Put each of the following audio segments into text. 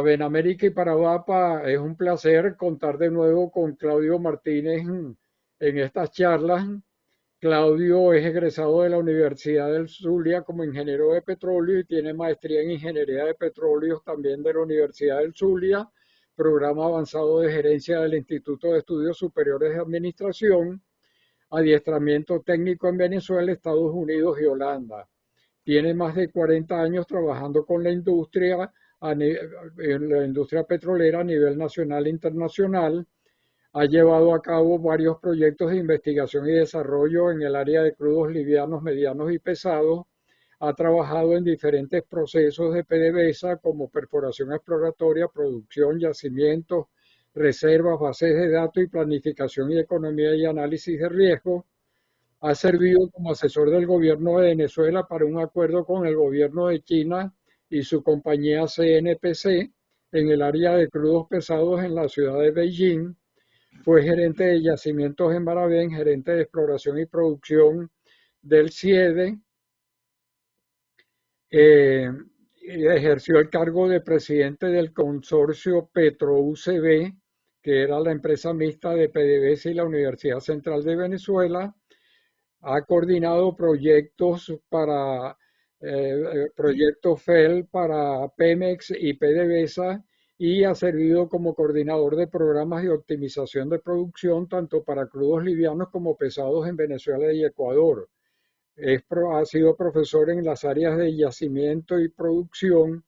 Para Benamérica y para VAPA es un placer contar de nuevo con Claudio Martínez en estas charlas. Claudio es egresado de la Universidad del Zulia como ingeniero de petróleo y tiene maestría en ingeniería de petróleos también de la Universidad del Zulia, programa avanzado de gerencia del Instituto de Estudios Superiores de Administración, adiestramiento técnico en Venezuela, Estados Unidos y Holanda. Tiene más de 40 años trabajando con la industria, en la industria petrolera a nivel nacional e internacional. Ha llevado a cabo varios proyectos de investigación y desarrollo en el área de crudos livianos, medianos y pesados. Ha trabajado en diferentes procesos de PDVSA como perforación exploratoria, producción, yacimientos, reservas, bases de datos y planificación y economía y análisis de riesgo. Ha servido como asesor del gobierno de Venezuela para un acuerdo con el gobierno de China y su compañía CNPC en el área de crudos pesados en la ciudad de Beijing. Fue gerente de yacimientos en Baravén, gerente de exploración y producción del CIEDE. Ejerció el cargo de presidente del consorcio PetroUCB, que era la empresa mixta de PDVSA y la Universidad Central de Venezuela. Ha coordinado proyectos para proyectos FEL para Pemex y PDVSA y ha servido como coordinador de programas de optimización de producción tanto para crudos livianos como pesados en Venezuela y Ecuador. Ha sido profesor en las áreas de yacimiento y producción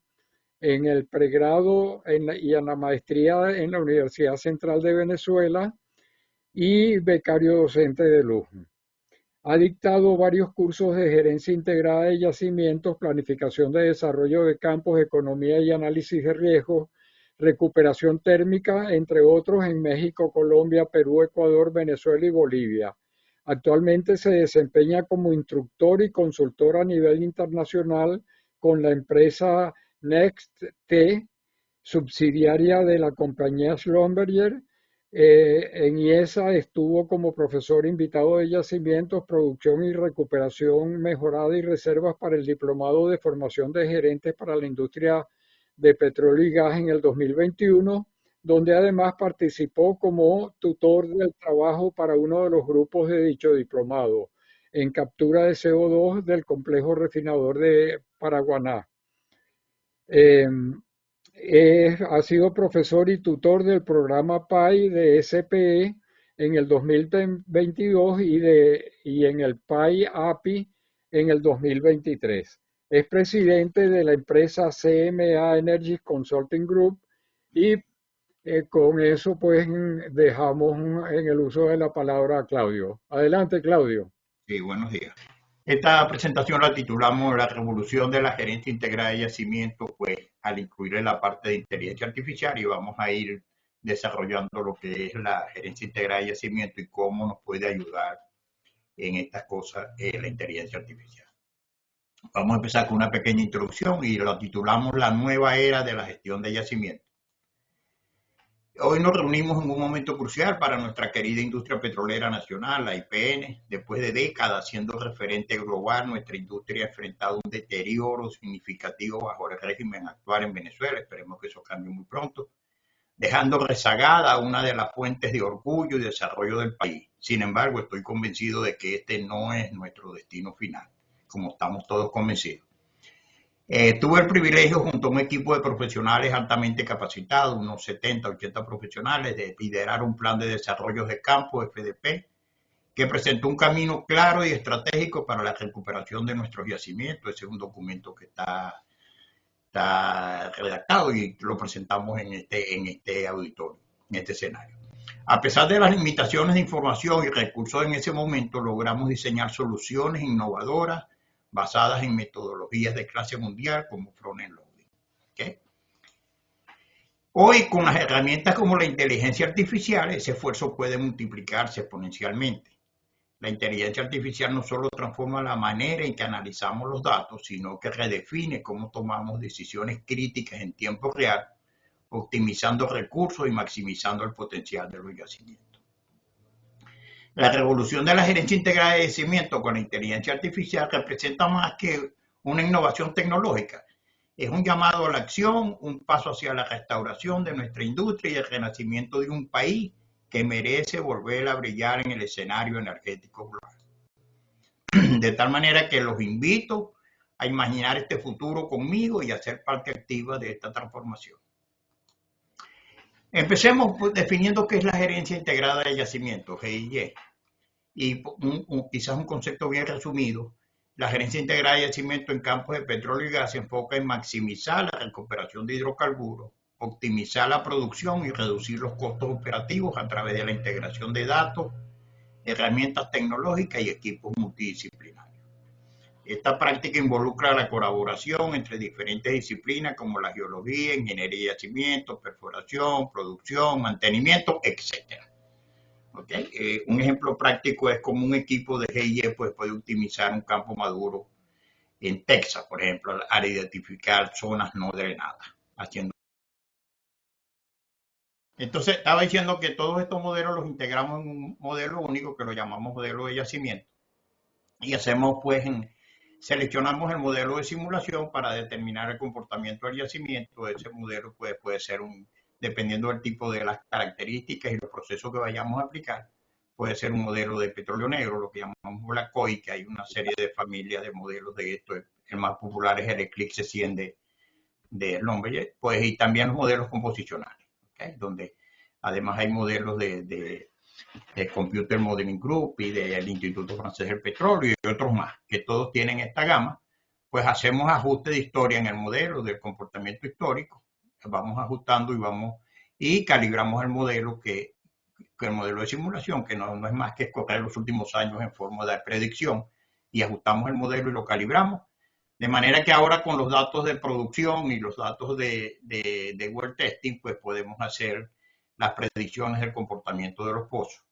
en el pregrado y en la maestría en la Universidad Central de Venezuela y becario docente de lujo. Ha dictado varios cursos de gerencia integrada de yacimientos, planificación de desarrollo de campos, economía y análisis de riesgos, recuperación térmica, entre otros, en México, Colombia, Perú, Ecuador, Venezuela y Bolivia. Actualmente se desempeña como instructor y consultor a nivel internacional con la empresa NextT, subsidiaria de la compañía Schlumberger. En IESA estuvo como profesor invitado de yacimientos, producción y recuperación mejorada y reservas para el diplomado de formación de gerentes para la industria de petróleo y gas en el 2021, donde además participó como tutor del trabajo para uno de los grupos de dicho diplomado en captura de CO2 del complejo refinador de Paraguaná. Ha sido profesor y tutor del programa PAI de SPE en el 2022 y en el PAI API en el 2023. Es presidente de la empresa CMA Energy Consulting Group y con eso pues dejamos en el uso de la palabra a Claudio. Adelante, Claudio. Sí, buenos días. Esta presentación la titulamos La revolución de la gerencia integrada de yacimientos, pues al incluir la parte de inteligencia artificial y vamos a ir desarrollando lo que es la gerencia integrada de yacimientos y cómo nos puede ayudar en estas cosas la inteligencia artificial. Vamos a empezar con una pequeña introducción y lo titulamos La nueva era de la gestión de yacimientos. Hoy nos reunimos en un momento crucial para nuestra querida industria petrolera nacional, la IPN. Después de décadas siendo referente global, nuestra industria ha enfrentado un deterioro significativo bajo el régimen actual en Venezuela. Esperemos que eso cambie muy pronto, dejando rezagada una de las fuentes de orgullo y desarrollo del país. Sin embargo, estoy convencido de que este no es nuestro destino final, como estamos todos convencidos. Tuve el privilegio junto a un equipo de profesionales altamente capacitados, unos 70, 80 profesionales, de liderar un plan de desarrollo de campo, FDP, que presentó un camino claro y estratégico para la recuperación de nuestros yacimientos. Ese es un documento que está redactado y lo presentamos en este auditorio, en este escenario. A pesar de las limitaciones de información y recursos en ese momento, logramos diseñar soluciones innovadoras basadas en metodologías de clase mundial como front-end loading. ¿Okay? Hoy, con las herramientas como la inteligencia artificial, ese esfuerzo puede multiplicarse exponencialmente. La inteligencia artificial no solo transforma la manera en que analizamos los datos, sino que redefine cómo tomamos decisiones críticas en tiempo real, optimizando recursos y maximizando el potencial de los yacimientos. La revolución de la gerencia integrada de yacimientos con la inteligencia artificial representa más que una innovación tecnológica. Es un llamado a la acción, un paso hacia la restauración de nuestra industria y el renacimiento de un país que merece volver a brillar en el escenario energético global. De tal manera que los invito a imaginar este futuro conmigo y a ser parte activa de esta transformación. Empecemos definiendo qué es la gerencia integrada de yacimientos, GIY. Y quizás un concepto bien resumido, la gerencia integrada de yacimientos en campos de petróleo y gas se enfoca en maximizar la recuperación de hidrocarburos, optimizar la producción y reducir los costos operativos a través de la integración de datos, herramientas tecnológicas y equipos multidisciplinarios. Esta práctica involucra la colaboración entre diferentes disciplinas como la geología, ingeniería de yacimientos, perforación, producción, mantenimiento, etc. ¿Okay? Un ejemplo práctico es como un equipo de GIE pues, puede optimizar un campo maduro en Texas, por ejemplo, al identificar zonas no drenadas. Entonces, estaba diciendo que todos estos modelos los integramos en un modelo único que lo llamamos modelo de yacimiento. Y hacemos pues seleccionamos el modelo de simulación para determinar el comportamiento del yacimiento. Ese modelo puede ser dependiendo del tipo de las características y los procesos que vayamos a aplicar, puede ser un modelo de petróleo negro, lo que llamamos Black Oil, que hay una serie de familias de modelos de esto. El más popular es el Eclipse 100 de Schlumberger, pues, y también los modelos composicionales, ¿okay? Donde además hay modelos de Computer Modeling Group y del Instituto Francés del Petróleo y otros más, que todos tienen esta gama. Pues hacemos ajuste de historia en el modelo del comportamiento histórico, vamos ajustando y calibramos el modelo que el modelo de simulación, que no es más que escoger los últimos años en forma de predicción, y ajustamos el modelo y lo calibramos, de manera que ahora con los datos de producción y los datos de well testing, pues podemos hacer las predicciones del comportamiento de los pozos.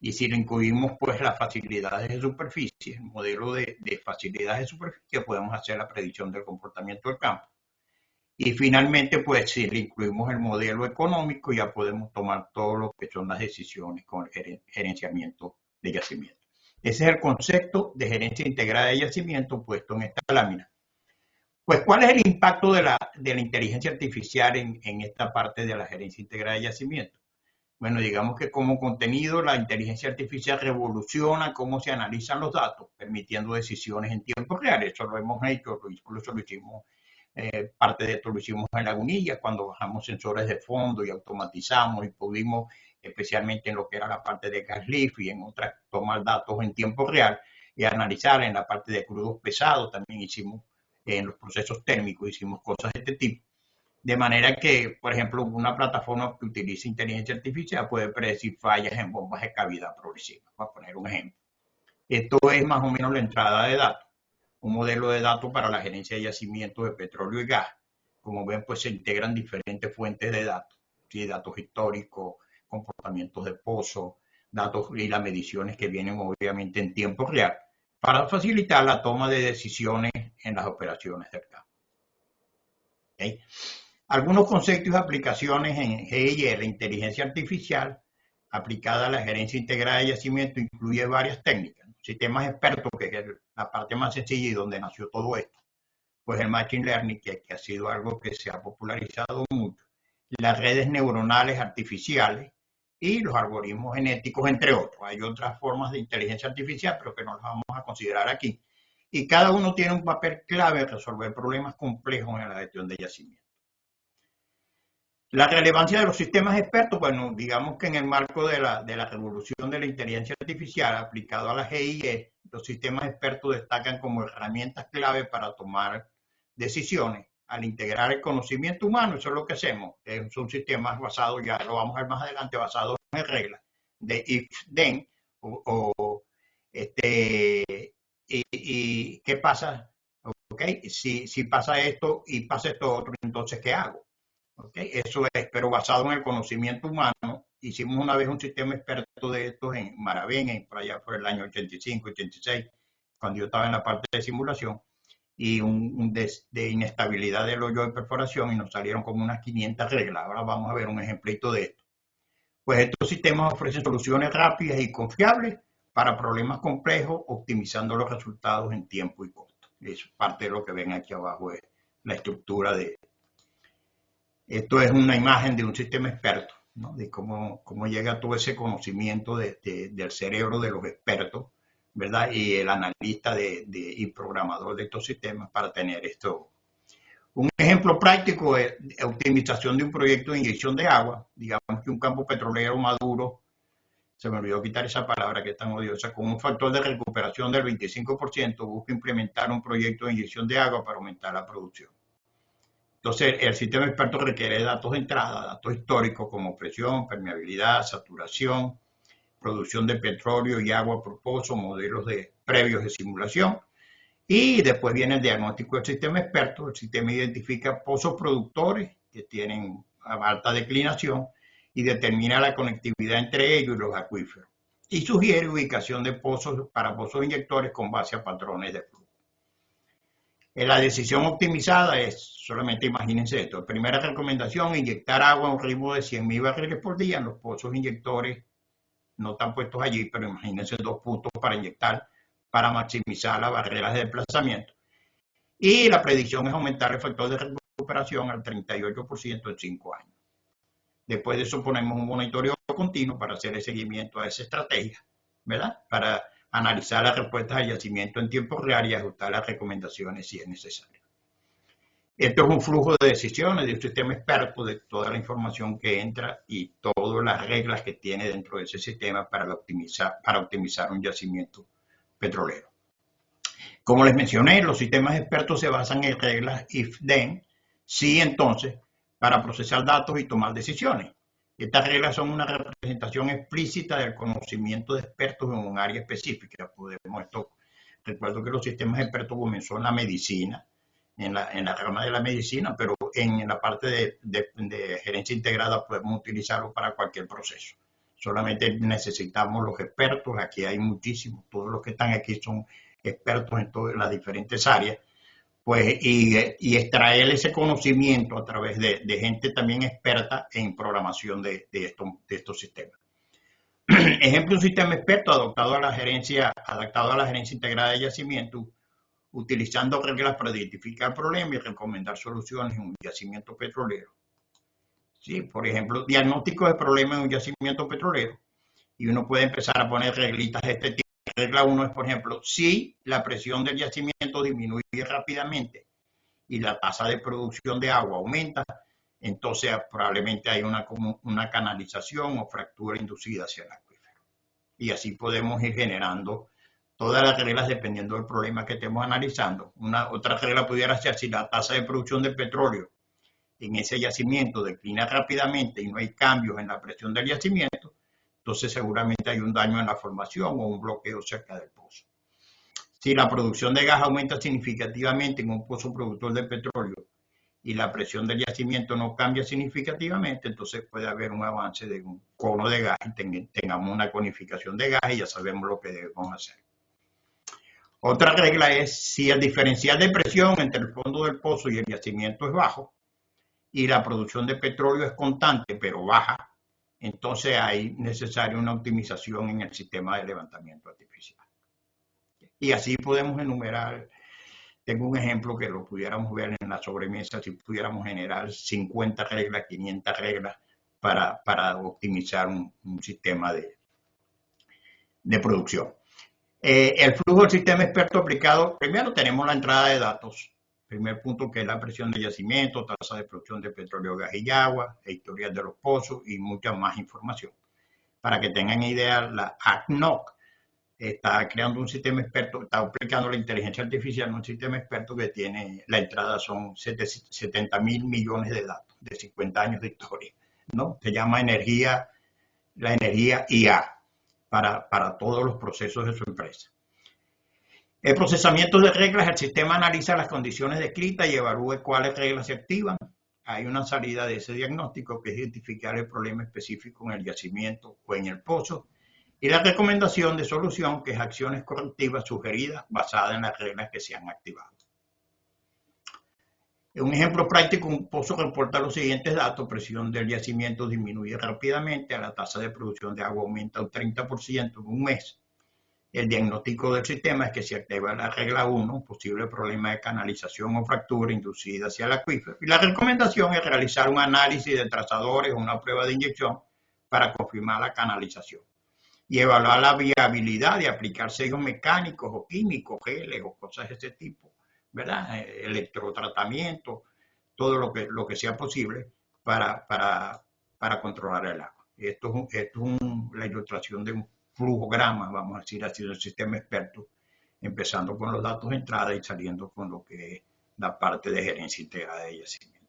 Y si le incluimos pues las facilidades de superficie, el modelo de facilidades de superficie, podemos hacer la predicción del comportamiento del campo. Y finalmente, pues si le incluimos el modelo económico, ya podemos tomar todo lo que son las decisiones con el gerenciamiento de yacimiento. Ese es el concepto de gerencia integrada de yacimiento puesto en esta lámina. Pues, ¿cuál es el impacto de la inteligencia artificial en esta parte de la gerencia integrada de yacimiento? Bueno, digamos que como contenido, la inteligencia artificial revoluciona cómo se analizan los datos, permitiendo decisiones en tiempo real. Eso lo hemos hecho, incluso lo hicimos, parte de esto lo hicimos en Lagunilla, cuando bajamos sensores de fondo y automatizamos y pudimos, especialmente en lo que era la parte de gas lift y en otras, tomar datos en tiempo real y analizar en la parte de crudos pesados. También hicimos, en los procesos térmicos, hicimos cosas de este tipo. De manera que, por ejemplo, una plataforma que utiliza inteligencia artificial puede predecir fallas en bombas de cavidad progresiva, para poner un ejemplo. Esto es más o menos la entrada de datos, un modelo de datos para la gerencia de yacimientos de petróleo y gas. Como ven, pues se integran diferentes fuentes de datos, ¿sí? Datos históricos, comportamientos de pozos, datos y las mediciones que vienen obviamente en tiempo real, para facilitar la toma de decisiones en las operaciones del campo. ¿Okay? Algunos conceptos y aplicaciones en GIE, la inteligencia artificial aplicada a la gerencia integrada de yacimiento incluye varias técnicas. Sistemas expertos, que es la parte más sencilla y donde nació todo esto. Pues el Machine Learning, que ha sido algo que se ha popularizado mucho. Las redes neuronales artificiales y los algoritmos genéticos, entre otros. Hay otras formas de inteligencia artificial, pero que no las vamos a considerar aquí. Y cada uno tiene un papel clave en resolver problemas complejos en la gestión de yacimiento. La relevancia de los sistemas expertos, bueno, digamos que en el marco de la revolución de la inteligencia artificial aplicado a la GIE, los sistemas expertos destacan como herramientas clave para tomar decisiones. Al integrar el conocimiento humano, eso es lo que hacemos. Son sistemas basados, ya lo vamos a ver más adelante, basados en reglas de if-then y qué pasa, ¿okay? Si pasa esto y pasa esto otro, entonces ¿qué hago? Okay, eso es, pero basado en el conocimiento humano. Hicimos una vez un sistema experto de estos en Maravén, por allá por el año 85, 86, cuando yo estaba en la parte de simulación, y de inestabilidad del hoyo de perforación, y nos salieron como unas 500 reglas. Ahora vamos a ver un ejemplito de esto. Pues estos sistemas ofrecen soluciones rápidas y confiables para problemas complejos, optimizando los resultados en tiempo y costo. Eso es parte de lo que ven aquí abajo la estructura de... Esto es una imagen de un sistema experto, ¿no? De cómo llega todo ese conocimiento del cerebro de los expertos, ¿verdad? Y el analista y programador de estos sistemas para tener esto. Un ejemplo práctico es optimización de un proyecto de inyección de agua. Digamos que un campo petrolero maduro, se me olvidó quitar esa palabra que es tan odiosa, con un factor de recuperación del 25%, busca implementar un proyecto de inyección de agua para aumentar la producción. Entonces, el sistema experto requiere datos de entrada, datos históricos como presión, permeabilidad, saturación, producción de petróleo y agua por pozo, modelos previos de simulación. Y después viene el diagnóstico del sistema experto. El sistema identifica pozos productores que tienen alta declinación y determina la conectividad entre ellos y los acuíferos. Y sugiere ubicación de pozos para pozos inyectores con base a patrones de flujo. La decisión optimizada es, solamente imagínense esto, primera recomendación, inyectar agua a un ritmo de 100.000 barriles por día en los pozos inyectores. No están puestos allí, pero imagínense 2 puntos para inyectar para maximizar las barreras de desplazamiento. Y la predicción es aumentar el factor de recuperación al 38% en 5 años. Después de eso ponemos un monitoreo continuo para hacer el seguimiento a esa estrategia, ¿verdad? Para analizar las respuestas al yacimiento en tiempo real y ajustar las recomendaciones si es necesario. Esto es un flujo de decisiones de un sistema experto de toda la información que entra y todas las reglas que tiene dentro de ese sistema para optimizar un yacimiento petrolero. Como les mencioné, los sistemas expertos se basan en reglas if-then, sí, entonces, para procesar datos y tomar decisiones. Estas reglas son una representación explícita del conocimiento de expertos en un área específica. Recuerdo que los sistemas expertos comenzó en la medicina, en la rama de la medicina, pero en la parte de gerencia integrada podemos utilizarlo para cualquier proceso. Solamente necesitamos los expertos, aquí hay muchísimos, todos los que están aquí son expertos en todas las diferentes áreas, pues, y extraer ese conocimiento a través de gente también experta en programación de estos sistemas. Ejemplo, un sistema experto adaptado a la gerencia integrada de yacimiento, utilizando reglas para identificar problemas y recomendar soluciones en un yacimiento petrolero. Sí, por ejemplo, diagnóstico de problemas en un yacimiento petrolero. Y uno puede empezar a poner reglitas de este tipo. Regla 1 es, por ejemplo, si la presión del yacimiento disminuye rápidamente y la tasa de producción de agua aumenta, entonces probablemente hay una canalización o fractura inducida hacia el acuífero. Y así podemos ir generando todas las reglas dependiendo del problema que estemos analizando. Otra regla pudiera ser si la tasa de producción de petróleo en ese yacimiento declina rápidamente y no hay cambios en la presión del yacimiento, entonces seguramente hay un daño en la formación o un bloqueo cerca del pozo. Si la producción de gas aumenta significativamente en un pozo productor de petróleo y la presión del yacimiento no cambia significativamente, entonces puede haber un avance de un cono de gas y tengamos una conificación de gas y ya sabemos lo que debemos hacer. Otra regla es si el diferencial de presión entre el fondo del pozo y el yacimiento es bajo y la producción de petróleo es constante pero baja, entonces hay necesaria una optimización en el sistema de levantamiento artificial. Y así podemos enumerar, tengo un ejemplo que lo pudiéramos ver en la sobremesa, si pudiéramos generar 50 reglas, 500 reglas para optimizar un sistema de producción. El flujo del sistema experto aplicado, primero tenemos la entrada de datos, primer punto que es la presión de yacimiento, tasa de producción de petróleo, gas y agua, historias de los pozos y mucha más información. Para que tengan idea, la ACNOC está creando un sistema experto, está aplicando la inteligencia artificial en un sistema experto que tiene, la entrada son 70.000 millones de datos de 50 años de historia, ¿no? Se llama la energía IA para todos los procesos de su empresa. El procesamiento de reglas, el sistema analiza las condiciones descritas y evalúa cuáles reglas se activan. Hay una salida de ese diagnóstico que es identificar el problema específico en el yacimiento o en el pozo y la recomendación de solución, que es acciones correctivas sugeridas basadas en las reglas que se han activado. En un ejemplo práctico, un pozo reporta los siguientes datos: presión del yacimiento disminuye rápidamente, la tasa de producción de agua aumenta un 30% en un mes. El diagnóstico del sistema es que se activa la regla 1, posible problema de canalización o fractura inducida hacia el acuífero. Y la recomendación es realizar un análisis de trazadores o una prueba de inyección para confirmar la canalización y evaluar la viabilidad de aplicar sellos mecánicos o químicos, geles o cosas de ese tipo, ¿verdad? Electrotratamiento, todo lo que sea posible para controlar el agua. Esto es la ilustración de un flujograma, vamos a decir así, del sistema experto, empezando con los datos de entrada y saliendo con lo que es la parte de gerencia integrada de yacimiento.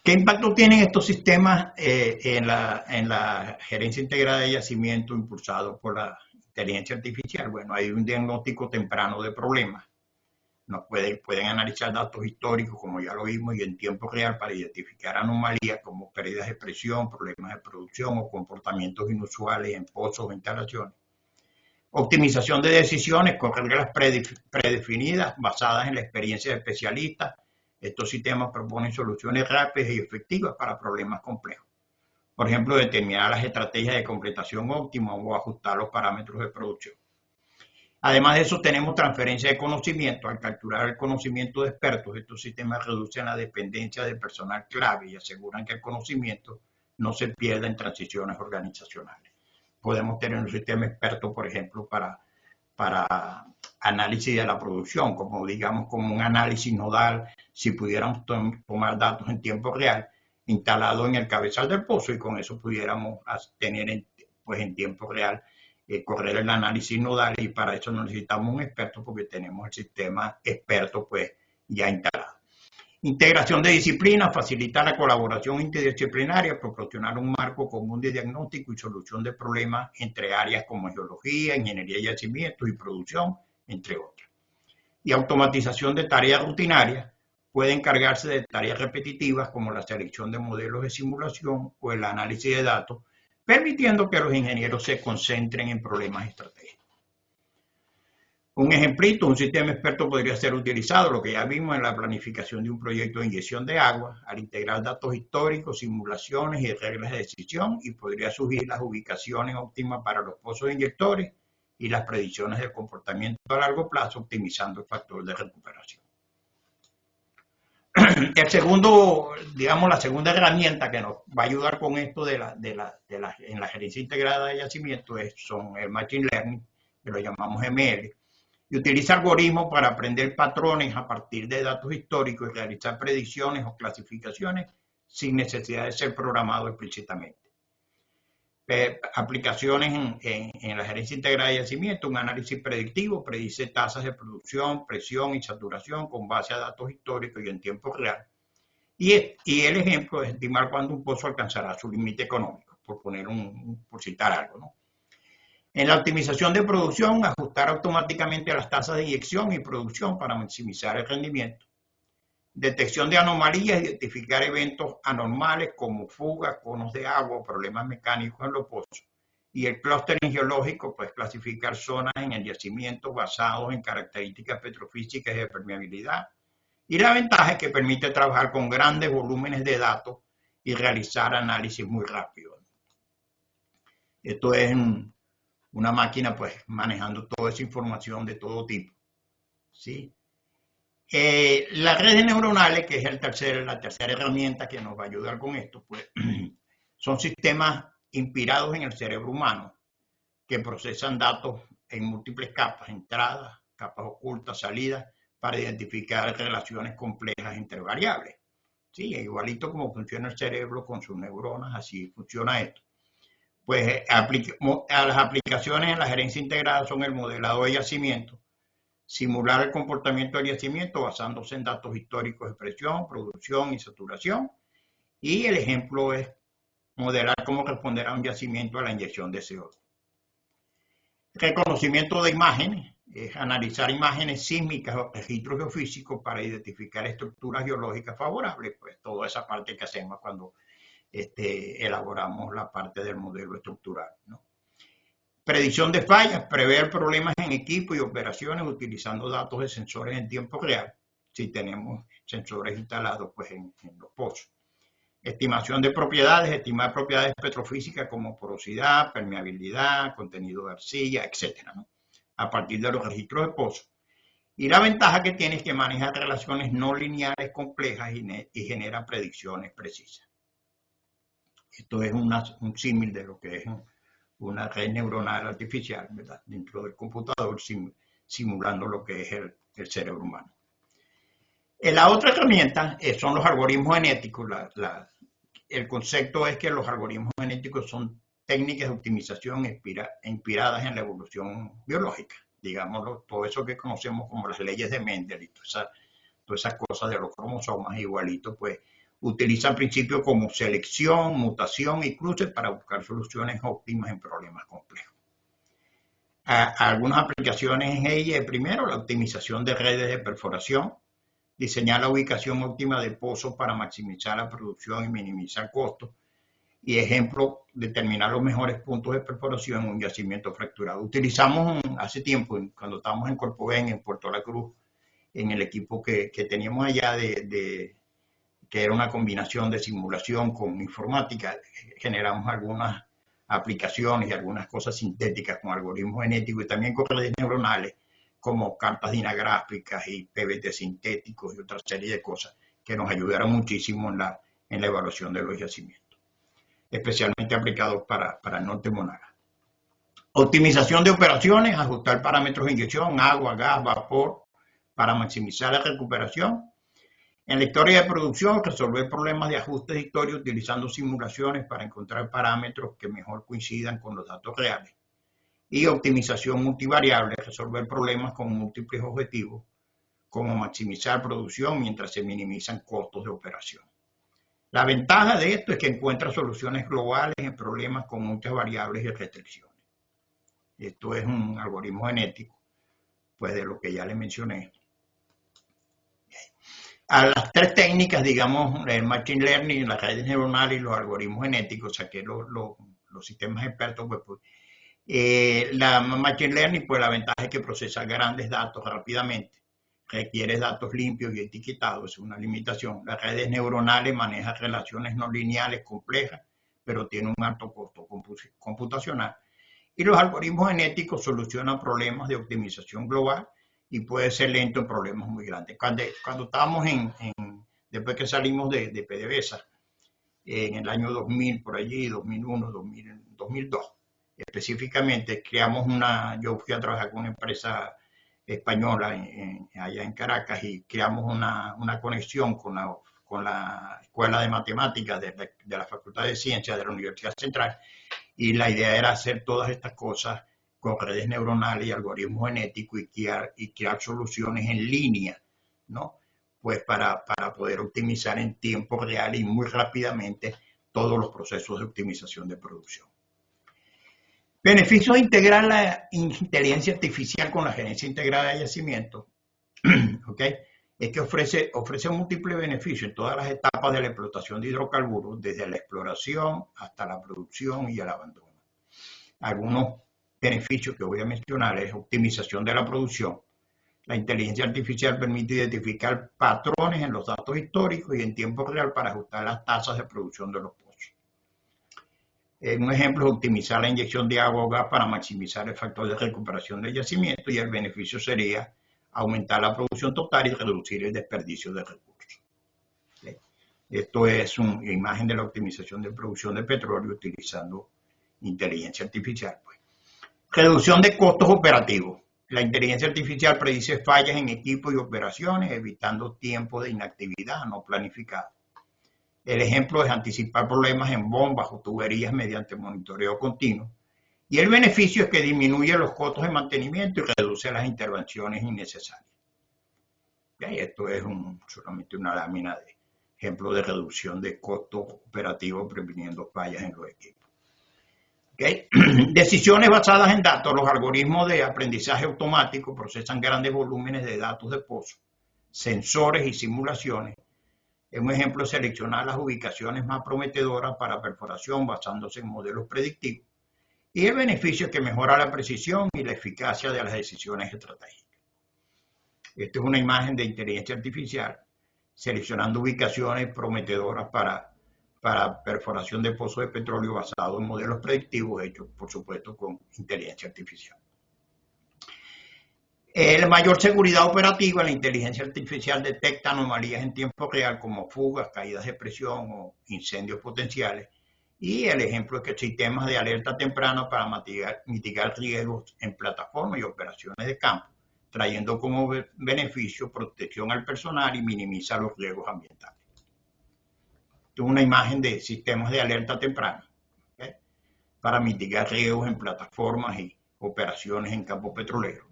¿Qué impacto tienen estos sistemas en la gerencia integrada de yacimiento impulsado por la inteligencia artificial? Bueno, hay un diagnóstico temprano de problemas. Pueden analizar datos históricos, como ya lo vimos, y en tiempo real para identificar anomalías como pérdidas de presión, problemas de producción o comportamientos inusuales en pozos o instalaciones. Optimización de decisiones con reglas predefinidas basadas en la experiencia de especialistas. Estos sistemas proponen soluciones rápidas y efectivas para problemas complejos. Por ejemplo, determinar las estrategias de completación óptima o ajustar los parámetros de producción. Además de eso, tenemos transferencia de conocimiento. Al capturar el conocimiento de expertos, estos sistemas reducen la dependencia del personal clave y aseguran que el conocimiento no se pierda en transiciones organizacionales. Podemos tener un sistema experto, por ejemplo, para análisis de la producción, como digamos, como un análisis nodal, si pudiéramos tomar datos en tiempo real, instalado en el cabezal del pozo, y con eso pudiéramos tener en tiempo real correr el análisis nodal, y para eso no necesitamos un experto porque tenemos el sistema experto pues ya instalado. Integración de disciplinas, facilitar la colaboración interdisciplinaria, proporcionar un marco común de diagnóstico y solución de problemas entre áreas como geología, ingeniería y yacimientos y producción, entre otras. Y automatización de tareas rutinarias, puede encargarse de tareas repetitivas como la selección de modelos de simulación o el análisis de datos, permitiendo que los ingenieros se concentren en problemas estratégicos. Un ejemplito, un sistema experto podría ser utilizado, lo que ya vimos, en la planificación de un proyecto de inyección de agua, al integrar datos históricos, simulaciones y reglas de decisión, y podría surgir las ubicaciones óptimas para los pozos inyectores y las predicciones del comportamiento a largo plazo, optimizando el factor de recuperación. El segundo, digamos, la segunda herramienta que nos va a ayudar con esto en la gerencia integrada de yacimiento son el Machine Learning, que lo llamamos ML, y utiliza algoritmos para aprender patrones a partir de datos históricos y realizar predicciones o clasificaciones sin necesidad de ser programado explícitamente. Aplicaciones en la gerencia integrada de yacimiento: un análisis predictivo predice tasas de producción, presión y saturación con base a datos históricos y en tiempo real. Y el ejemplo es estimar cuándo un pozo alcanzará su límite económico, por citar algo, ¿no? En la optimización de producción, ajustar automáticamente las tasas de inyección y producción para maximizar el rendimiento. Detección de anomalías, identificar eventos anormales como fugas, conos de agua o problemas mecánicos en los pozos. Y el clustering geológico, pues clasificar zonas en el yacimiento basados en características petrofísicas y de permeabilidad. Y la ventaja es que permite trabajar con grandes volúmenes de datos y realizar análisis muy rápido. Esto es una máquina pues manejando toda esa información de todo tipo, ¿sí? Las redes neuronales, que es la tercera herramienta que nos va a ayudar con esto, pues son sistemas inspirados en el cerebro humano que procesan datos en múltiples capas, entradas, capas ocultas, salidas, para identificar relaciones complejas entre variables. Sí, igualito como funciona el cerebro con sus neuronas, así funciona esto. Pues a las aplicaciones en la gerencia integrada son el modelado de yacimiento, simular el comportamiento del yacimiento basándose en datos históricos de presión, producción y saturación. Y el ejemplo es modelar cómo responderá un yacimiento a la inyección de CO2. Reconocimiento de imágenes es analizar imágenes sísmicas o registros geofísicos para identificar estructuras geológicas favorables, pues toda esa parte que hacemos cuando elaboramos la parte del modelo estructural, ¿no? Predicción de fallas, prever problemas en equipo y operaciones utilizando datos de sensores en tiempo real, si tenemos sensores instalados pues, en los pozos. estimación de propiedades, estimar propiedades petrofísicas como porosidad, permeabilidad, contenido de arcilla, etcétera, ¿no? A partir de los registros de pozos. Y la ventaja que tiene es que maneja relaciones no lineales complejas y genera predicciones precisas. Esto es un símil de lo que es una red neuronal artificial, ¿verdad? Dentro del computador, simulando lo que es el cerebro humano. La otra herramienta son los algoritmos genéticos. El concepto es que los algoritmos genéticos son técnicas de optimización inspiradas en la evolución biológica, digámoslo, todo eso que conocemos como las leyes de Mendel y todas esas cosas de los cromosomas igualitos, pues utilizan principios como selección, mutación y cruces para buscar soluciones óptimas en problemas complejos. Algunas aplicaciones en ella, primero, la optimización de redes de perforación, diseñar la ubicación óptima de pozos para maximizar la producción y minimizar costos. Y ejemplo, determinar los mejores puntos de perforación en un yacimiento fracturado. Utilizamos hace tiempo, cuando estábamos en Corpoven, en Puerto La Cruz, en el equipo que teníamos allá, que era una combinación de simulación con informática, generamos algunas aplicaciones y algunas cosas sintéticas con algoritmos genéticos y también con redes neuronales, como cartas dinagráficas y PBT sintéticos y otra serie de cosas que nos ayudaron muchísimo en la evaluación de los yacimientos, especialmente aplicados para el norte Monagas. Optimización de operaciones, ajustar parámetros de inyección, agua, gas, vapor, para maximizar la recuperación. En la historia de producción, resolver problemas de ajuste de historia utilizando simulaciones para encontrar parámetros que mejor coincidan con los datos reales. Y optimización multivariable, resolver problemas con múltiples objetivos, como maximizar producción mientras se minimizan costos de operación. La ventaja de esto es que encuentra soluciones globales en problemas con muchas variables y restricciones. Esto es un algoritmo genético, pues de lo que ya les mencioné. A las tres técnicas, digamos, el machine learning, las redes neuronales y los algoritmos genéticos, o sea que los sistemas expertos, pues la machine learning, pues la ventaja es que procesa grandes datos rápidamente, requiere datos limpios y etiquetados, es una limitación. Las redes neuronales manejan relaciones no lineales complejas, pero tienen un alto costo computacional. Y los algoritmos genéticos solucionan problemas de optimización global y puede ser lento en problemas muy grandes. Cuando estábamos después que salimos de PDVSA, en el año 2000, por allí, 2001, 2002, específicamente, yo fui a trabajar con una empresa española allá en Caracas y creamos una conexión con la Escuela de Matemáticas de la Facultad de Ciencias de la Universidad Central, y la idea era hacer todas estas cosas con redes neuronales y algoritmos genéticos y crear soluciones en línea, ¿no? Pues para poder optimizar en tiempo real y muy rápidamente todos los procesos de optimización de producción. Beneficios de integrar la inteligencia artificial con la gerencia integrada de yacimientos, ¿okay? Es que ofrece múltiples beneficios en todas las etapas de la explotación de hidrocarburos, desde la exploración hasta la producción y el abandono. Algunos beneficios que voy a mencionar es optimización de la producción. La inteligencia artificial permite identificar patrones en los datos históricos y en tiempo real para ajustar las tasas de producción de los pozos. Un ejemplo es optimizar la inyección de agua o gas para maximizar el factor de recuperación del yacimiento, y el beneficio sería aumentar la producción total y reducir el desperdicio de recursos. Esto es una imagen de la optimización de producción de petróleo utilizando inteligencia artificial. Pues. Reducción de costos operativos. La inteligencia artificial predice fallas en equipos y operaciones, evitando tiempo de inactividad no planificado. El ejemplo es anticipar problemas en bombas o tuberías mediante monitoreo continuo. Y el beneficio es que disminuye los costos de mantenimiento y reduce las intervenciones innecesarias. Y esto es solamente una lámina de ejemplo de reducción de costos operativos previniendo fallas en los equipos. ¿Okay? Decisiones basadas en datos. Los algoritmos de aprendizaje automático procesan grandes volúmenes de datos de pozo, sensores y simulaciones. Un ejemplo es seleccionar las ubicaciones más prometedoras para perforación basándose en modelos predictivos. Y el beneficio es que mejora la precisión y la eficacia de las decisiones estratégicas. Esta es una imagen de inteligencia artificial seleccionando ubicaciones prometedoras para perforación de pozos de petróleo basado en modelos predictivos hechos, por supuesto, con inteligencia artificial. La mayor seguridad operativa, la inteligencia artificial detecta anomalías en tiempo real como fugas, caídas de presión o incendios potenciales. Y el ejemplo es que sistemas de alerta temprana para mitigar riesgos en plataformas y operaciones de campo, trayendo como beneficio protección al personal y minimiza los riesgos ambientales. Esto es una imagen de sistemas de alerta temprana, ¿okay?, para mitigar riesgos en plataformas y operaciones en campos petroleros.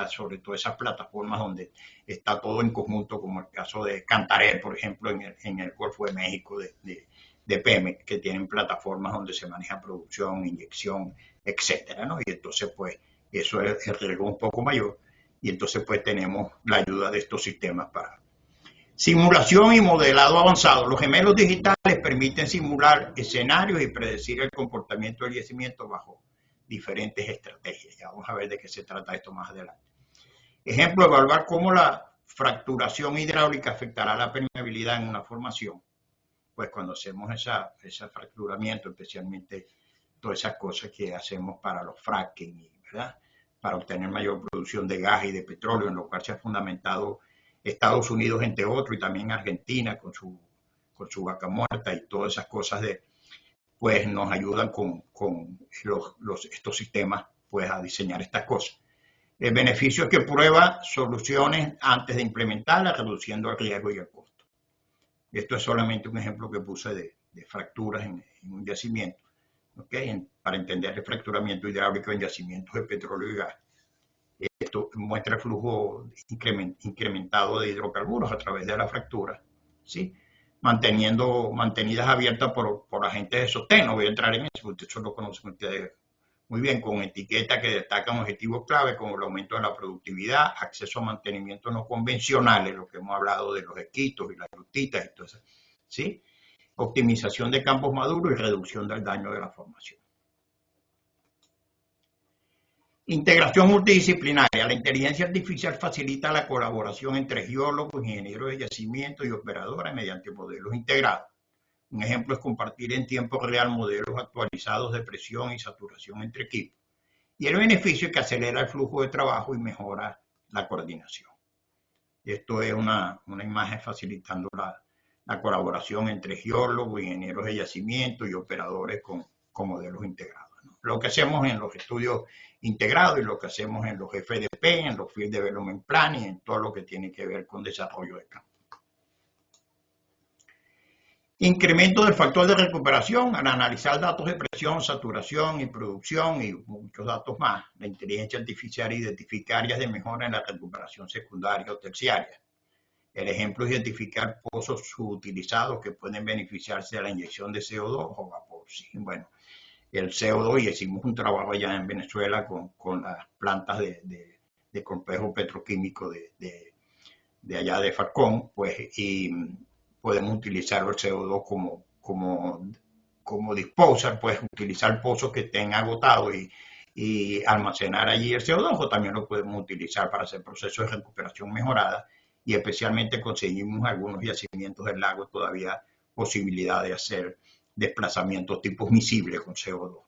Sobre todo esas plataformas donde está todo en conjunto, como el caso de Cantarell, por ejemplo, en el Golfo de México de Pemex, que tienen plataformas donde se maneja producción, inyección, etcétera, ¿no? Y entonces, pues, eso es el riesgo un poco mayor. Y entonces, pues, tenemos la ayuda de estos sistemas para simulación y modelado avanzado. Los gemelos digitales permiten simular escenarios y predecir el comportamiento del yacimiento bajo diferentes estrategias. Ya vamos a ver de qué se trata esto más adelante. Ejemplo, evaluar cómo la fracturación hidráulica afectará la permeabilidad en una formación. Pues cuando hacemos ese fracturamiento, especialmente todas esas cosas que hacemos para los fracking, ¿verdad?, para obtener mayor producción de gas y de petróleo, en lo cual se ha fundamentado Estados Unidos, entre otros, y también Argentina con su vaca muerta y todas esas cosas pues nos ayudan con estos sistemas, pues, a diseñar estas cosas. El beneficio es que prueba soluciones antes de implementarlas, reduciendo el riesgo y el costo. Esto es solamente un ejemplo que puse de fracturas en un yacimiento, ¿okay?, para entender el fracturamiento hidráulico en yacimientos de petróleo y gas. Esto muestra el flujo incrementado de hidrocarburos a través de la fractura, ¿sí?, mantenidas abiertas por agentes de sostén. No voy a entrar en eso, porque eso lo conocen ustedes muy bien, con etiquetas que destacan objetivos clave como el aumento de la productividad, acceso a mantenimiento no convencionales, lo que hemos hablado de los esquitos y las rutitas y todo eso, ¿sí?, optimización de campos maduros y reducción del daño de la formación. Integración multidisciplinaria. La inteligencia artificial facilita la colaboración entre geólogos, ingenieros de yacimiento y operadores mediante modelos integrados. Un ejemplo es compartir en tiempo real modelos actualizados de presión y saturación entre equipos. Y el beneficio es que acelera el flujo de trabajo y mejora la coordinación. Esto es una imagen facilitando la colaboración entre geólogos, ingenieros de yacimiento y operadores con modelos integrados, ¿no? Lo que hacemos en los estudios integrados y lo que hacemos en los FDP, en los Field Development Plan y en todo lo que tiene que ver con desarrollo de campo. Incremento del factor de recuperación. Al analizar datos de presión, saturación y producción y muchos datos más, la inteligencia artificial identifica áreas de mejora en la recuperación secundaria o terciaria. El ejemplo es identificar pozos subutilizados que pueden beneficiarse de la inyección de CO2 o vapor. Sí, bueno, el CO2, y hicimos un trabajo allá en Venezuela con las plantas de complejo petroquímico de allá de Falcón, pues, y podemos utilizar el CO2 como disposer, pues utilizar pozos que estén agotados y almacenar allí el CO2, o también lo podemos utilizar para hacer procesos de recuperación mejorada, y especialmente conseguimos algunos yacimientos del lago todavía posibilidad de hacer desplazamientos tipos miscibles con CO2.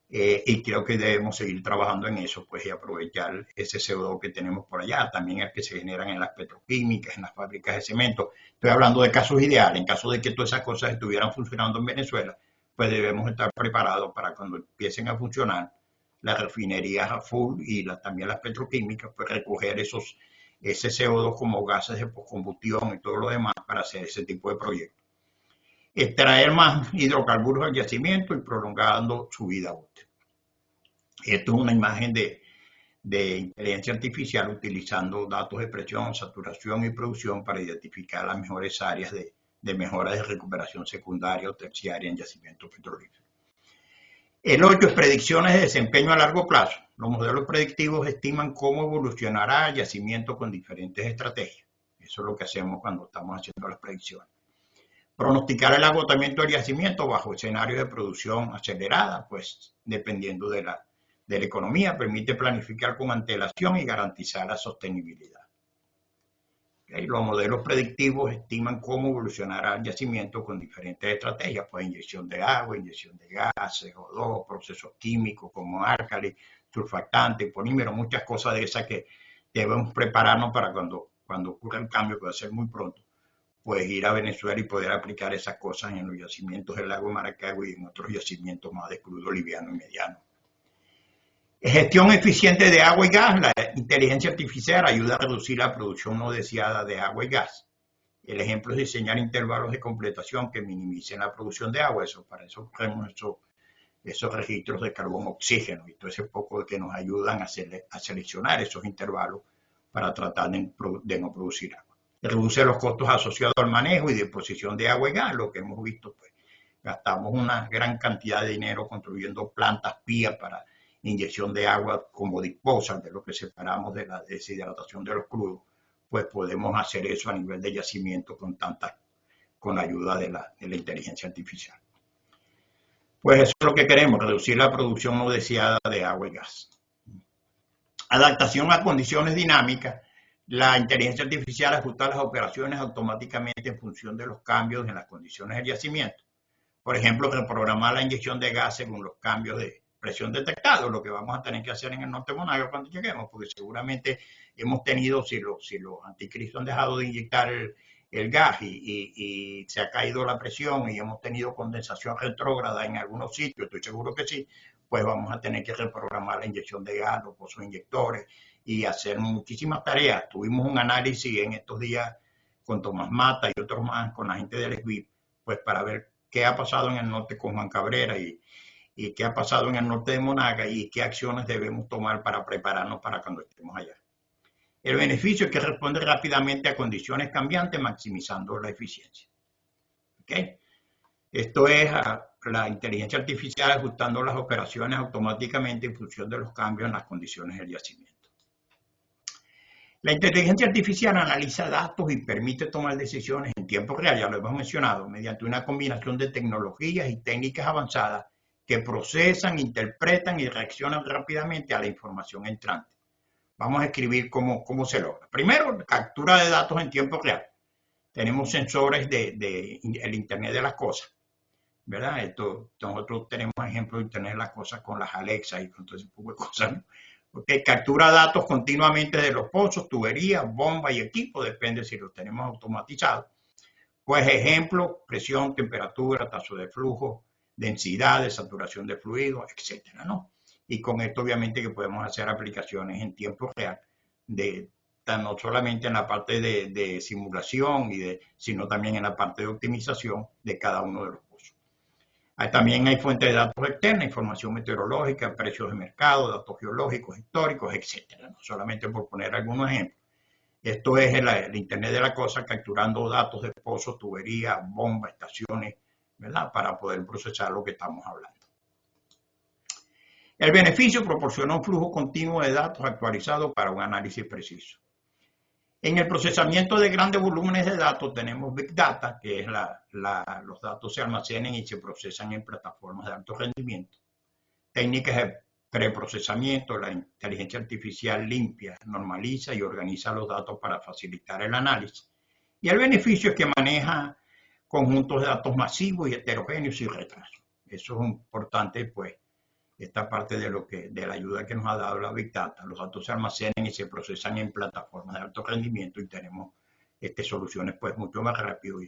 Y creo que debemos seguir trabajando en eso, pues, y aprovechar ese CO2 que tenemos por allá, también el que se generan en las petroquímicas, en las fábricas de cemento. Estoy hablando de casos ideales. En caso de que todas esas cosas estuvieran funcionando en Venezuela, pues debemos estar preparados para cuando empiecen a funcionar las refinerías a full y también las petroquímicas, pues recoger ese CO2 como gases de postcombustión y todo lo demás para hacer ese tipo de proyectos. Extraer más hidrocarburos al yacimiento y prolongando su vida útil. Esto es una imagen de inteligencia artificial utilizando datos de presión, saturación y producción para identificar las mejores áreas de mejora de recuperación secundaria o terciaria en yacimientos petrolíferos. El 8 es predicciones de desempeño a largo plazo. Los modelos predictivos estiman cómo evolucionará el yacimiento con diferentes estrategias. Eso es lo que hacemos cuando estamos haciendo las predicciones. Pronosticar el agotamiento del yacimiento bajo escenarios de producción acelerada, pues dependiendo de la economía, permite planificar con antelación y garantizar la sostenibilidad. ¿Okay? Los modelos predictivos estiman cómo evolucionará el yacimiento con diferentes estrategias, pues inyección de agua, inyección de gases, CO2, procesos químicos como álcalis, surfactantes, polímeros, muchas cosas de esas que debemos prepararnos para cuando ocurra el cambio, que va a ser muy pronto, pues ir a Venezuela y poder aplicar esas cosas en los yacimientos del lago Maracaibo y en otros yacimientos más de crudo liviano y mediano. Gestión eficiente de agua y gas. La inteligencia artificial ayuda a reducir la producción no deseada de agua y gas. El ejemplo es diseñar intervalos de completación que minimicen la producción de agua. Para eso tenemos esos registros de carbón-oxígeno y todo ese poco que nos ayudan a seleccionar esos intervalos para tratar de no producir agua. Reduce los costos asociados al manejo y disposición de agua y gas, lo que hemos visto, pues gastamos una gran cantidad de dinero construyendo plantas pías para inyección de agua como disposan, de lo que separamos de la deshidratación de los crudos, pues podemos hacer eso a nivel de yacimiento con la ayuda de la inteligencia artificial. Pues eso es lo que queremos, reducir la producción no deseada de agua y gas. Adaptación a condiciones dinámicas. La inteligencia artificial ajusta las operaciones automáticamente en función de los cambios en las condiciones del yacimiento. Por ejemplo, reprogramar la inyección de gas según los cambios de presión detectados, lo que vamos a tener que hacer en el norte de Monagas cuando lleguemos, porque seguramente hemos tenido, si los anticristos han dejado de inyectar el gas y se ha caído la presión y hemos tenido condensación retrógrada en algunos sitios, estoy seguro que sí, pues vamos a tener que reprogramar la inyección de gas, los pozos inyectores y hacer muchísimas tareas. Tuvimos un análisis en estos días con Tomás Mata y otros más, con la gente del SBIP, pues para ver qué ha pasado en el norte con Juan Cabrera y qué ha pasado en el norte de Monagas y qué acciones debemos tomar para prepararnos para cuando estemos allá. El beneficio es que responde rápidamente a condiciones cambiantes, maximizando la eficiencia. ¿Okay? Esto es la inteligencia artificial ajustando las operaciones automáticamente en función de los cambios en las condiciones del yacimiento. La inteligencia artificial analiza datos y permite tomar decisiones en tiempo real, ya lo hemos mencionado, mediante una combinación de tecnologías y técnicas avanzadas que procesan, interpretan y reaccionan rápidamente a la información entrante. Vamos a escribir cómo se logra. Primero, captura de datos en tiempo real. Tenemos sensores del Internet de las cosas, ¿verdad? Nosotros tenemos ejemplos de Internet de las cosas con las Alexa y con todo ese tipo de cosas, ¿no? Okay, captura datos continuamente de los pozos, tuberías, bombas y equipos, depende si los tenemos automatizados. Pues ejemplo, presión, temperatura, tasa de flujo, densidad, de saturación de fluidos, etcétera, ¿no? Y con esto obviamente que podemos hacer aplicaciones en tiempo real, no solamente en la parte de simulación, sino también en la parte de optimización de cada uno de los pozos. También hay fuentes de datos externas, información meteorológica, precios de mercado, datos geológicos, históricos, etcétera, ¿no? Solamente por poner algunos ejemplos. Esto es el Internet de la cosa, capturando datos de pozos, tuberías, bombas, estaciones, ¿verdad? Para poder procesar lo que estamos hablando. El beneficio proporciona un flujo continuo de datos actualizados para un análisis preciso. En el procesamiento de grandes volúmenes de datos tenemos Big Data, que es los datos se almacenan y se procesan en plataformas de alto rendimiento. Técnicas de preprocesamiento, la inteligencia artificial limpia, normaliza y organiza los datos para facilitar el análisis. Y el beneficio es que maneja conjuntos de datos masivos y heterogéneos y retrasos. Eso es importante, pues, esta parte de la ayuda que nos ha dado la Big Data. Los datos se almacenan y se procesan en plataformas de alto rendimiento y tenemos soluciones pues mucho más rápido.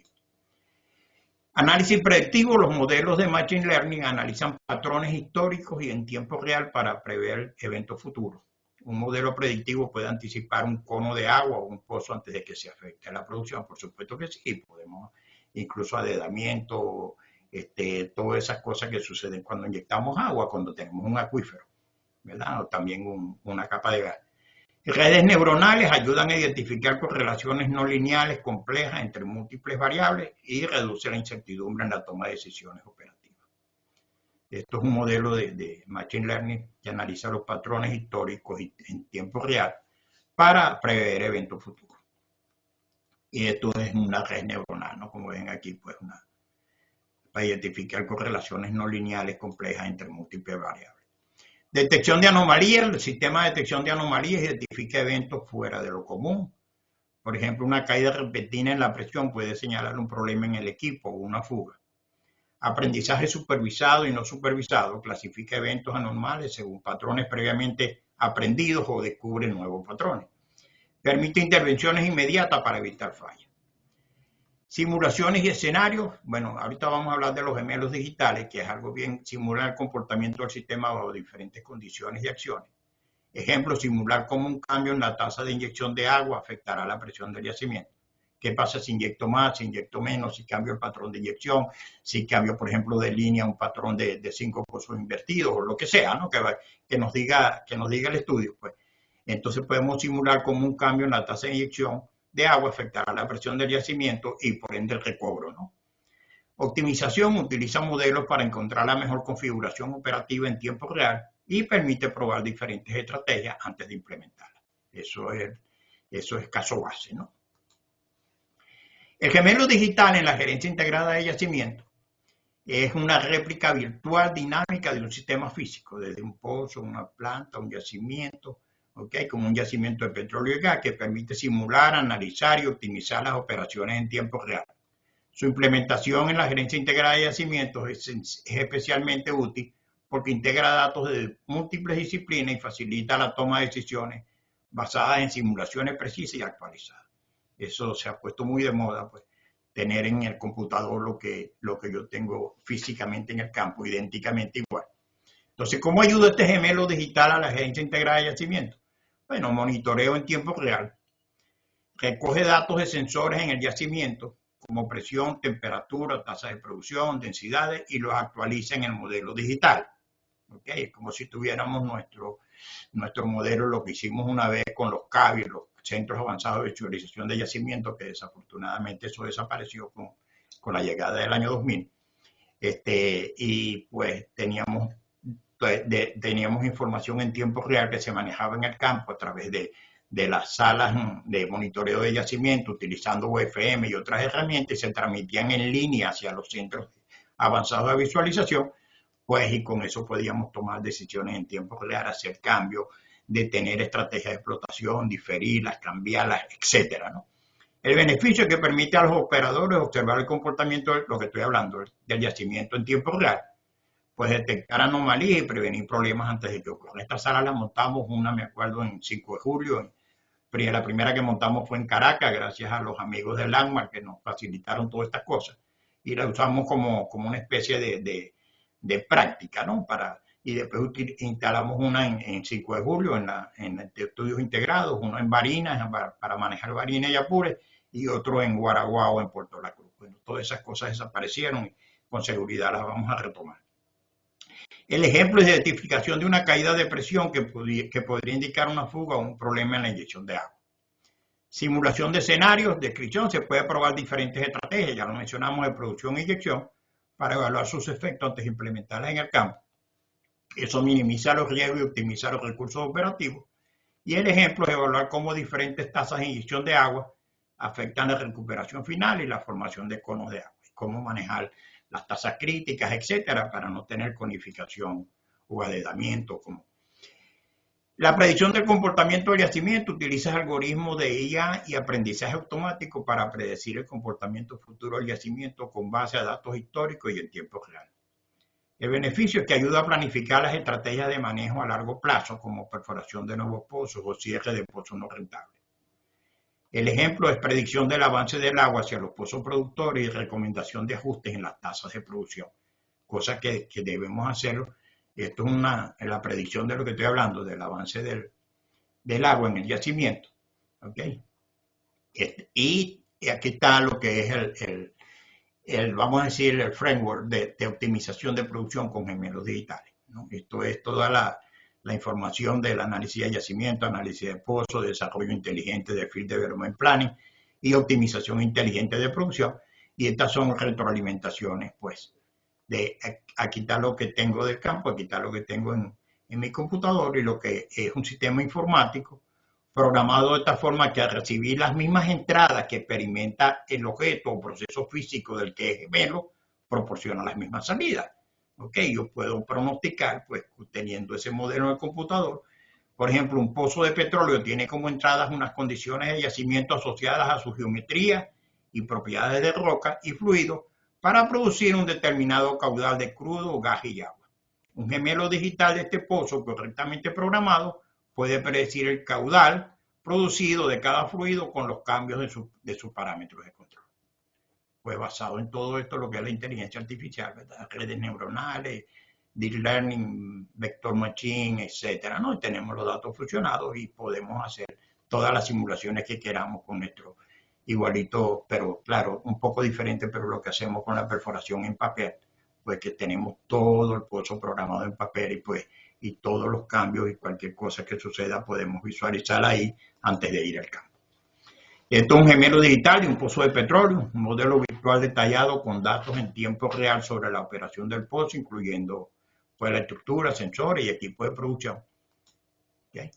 Análisis predictivo. Los modelos de Machine Learning analizan patrones históricos y en tiempo real para prever eventos futuros. Un modelo predictivo puede anticipar un cono de agua o un pozo antes de que se afecte la producción. Por supuesto que sí, podemos incluso adedamiento, todas esas cosas que suceden cuando inyectamos agua, cuando tenemos un acuífero, ¿verdad? O también una capa de gas. Redes neuronales ayudan a identificar correlaciones no lineales complejas entre múltiples variables y reduce la incertidumbre en la toma de decisiones operativas. Esto es un modelo de Machine Learning que analiza los patrones históricos en tiempo real para prever eventos futuros. Y esto es una red neuronal, ¿no? Como ven aquí, pues para identificar correlaciones no lineales complejas entre múltiples variables. Detección de anomalías. El sistema de detección de anomalías identifica eventos fuera de lo común, Por ejemplo, una caída repentina en la presión puede señalar un problema en el equipo o una fuga. Aprendizaje supervisado y no supervisado clasifica eventos anormales según patrones previamente aprendidos o descubre nuevos patrones. Permite intervenciones inmediatas para evitar fallas. Simulaciones y escenarios. Bueno, ahorita vamos a hablar de los gemelos digitales, que es algo bien, simular el comportamiento del sistema bajo diferentes condiciones y acciones. Ejemplo, simular cómo un cambio en la tasa de inyección de agua afectará la presión del yacimiento. ¿Qué pasa si inyecto más, si inyecto menos, si cambio el patrón de inyección, si cambio, por ejemplo, de línea a un patrón de 5 pozos invertidos o lo que sea, ¿no? Que nos diga el estudio, pues. Entonces podemos simular cómo un cambio en la tasa de inyección de agua afectará la presión del yacimiento y por ende el recobro, ¿no? Optimización utiliza modelos para encontrar la mejor configuración operativa en tiempo real y permite probar diferentes estrategias antes de implementarlas. Eso es caso base, ¿no? El gemelo digital en la gerencia integrada de yacimiento es una réplica virtual dinámica de un sistema físico, desde un pozo, una planta, un yacimiento, ¿okay? Como un yacimiento de petróleo y gas que permite simular, analizar y optimizar las operaciones en tiempo real. Su implementación en la gerencia integrada de yacimientos es especialmente útil porque integra datos de múltiples disciplinas y facilita la toma de decisiones basadas en simulaciones precisas y actualizadas. Eso se ha puesto muy de moda, pues, tener en el computador lo que yo tengo físicamente en el campo, idénticamente igual. Entonces, ¿cómo ayuda este gemelo digital a la gerencia integrada de yacimiento? Bueno, monitoreo en tiempo real, recoge datos de sensores en el yacimiento, como presión, temperatura, tasa de producción, densidades, y los actualiza en el modelo digital. ¿Okay? Es como si tuviéramos nuestro modelo, lo que hicimos una vez con los CAVI, los Centros Avanzados de Visualización de Yacimientos, que desafortunadamente eso desapareció con la llegada del año 2000. Y pues teníamos información en tiempo real que se manejaba en el campo a través de las salas de monitoreo de yacimiento utilizando UFM y otras herramientas y se transmitían en línea hacia los centros avanzados de visualización, pues y con eso podíamos tomar decisiones en tiempo real, hacer cambios, detener estrategias de explotación, diferirlas, cambiarlas, etcétera, ¿no? El beneficio es que permite a los operadores observar el comportamiento, lo que estoy hablando, del yacimiento en tiempo real, pues detectar anomalías y prevenir problemas antes de que ocurran. Esta sala la montamos, una me acuerdo, en 5 de julio, la primera que montamos fue en Caracas, gracias a los amigos de Landmark que nos facilitaron todas estas cosas. Y la usamos como una especie de práctica, ¿no? Y después instalamos una en 5 de julio, en estudios integrados, uno en Barinas, para manejar Barinas y Apure, y otro en Guaraguao, en Puerto La Cruz. Bueno, todas esas cosas desaparecieron y con seguridad las vamos a retomar. El ejemplo es identificación de una caída de presión que podría indicar una fuga o un problema en la inyección de agua. Simulación de escenarios, descripción, se puede probar diferentes estrategias, ya lo mencionamos, de producción e inyección, para evaluar sus efectos antes de implementarlas en el campo. Eso minimiza los riesgos y optimiza los recursos operativos. Y el ejemplo es evaluar cómo diferentes tasas de inyección de agua afectan la recuperación final y la formación de conos de agua. Cómo manejar las tasas críticas, etcétera, para no tener conificación o adedamiento. La predicción del comportamiento del yacimiento utiliza algoritmos de IA y aprendizaje automático para predecir el comportamiento futuro del yacimiento con base a datos históricos y en tiempo real. El beneficio es que ayuda a planificar las estrategias de manejo a largo plazo, como perforación de nuevos pozos o cierre de pozos no rentables. El ejemplo es predicción del avance del agua hacia los pozos productores y recomendación de ajustes en las tasas de producción, cosa que debemos hacerlo. Esto es la predicción de lo que estoy hablando, del avance del agua en el yacimiento. ¿Okay? Y aquí está lo que es vamos a decir, el framework de optimización de producción con gemelos digitales, ¿no? Esto es toda la información del análisis de yacimiento, análisis de pozo, desarrollo inteligente de Field Development Planning y optimización inteligente de producción. Y estas son retroalimentaciones, pues, de aquí está lo que tengo del campo, aquí está lo que tengo en mi computador y lo que es un sistema informático programado de esta forma que al recibir las mismas entradas que experimenta el objeto o proceso físico del que es gemelo, proporciona las mismas salidas. ¿Okay? Yo puedo pronosticar, pues teniendo ese modelo en el computador, Por ejemplo, un pozo de petróleo tiene como entradas unas condiciones de yacimiento asociadas a su geometría y propiedades de roca y fluido para producir un determinado caudal de crudo, gas y agua. Un gemelo digital de este pozo correctamente programado puede predecir el caudal producido de cada fluido con los cambios de sus parámetros de control. Pues basado en todo esto, lo que es la inteligencia artificial, ¿verdad? Redes neuronales, deep learning, vector machine, etcétera, ¿no? Y tenemos los datos fusionados y podemos hacer todas las simulaciones que queramos con nuestro igualito, pero claro, un poco diferente, pero lo que hacemos con la perforación en papel, pues que tenemos todo el pozo programado en papel y pues y todos los cambios y cualquier cosa que suceda podemos visualizar ahí antes de ir al campo. Esto es un gemelo digital de un pozo de petróleo, un modelo virtual detallado con datos en tiempo real sobre la operación del pozo, incluyendo pues, la estructura, sensores y equipos de producción. ¿Okay?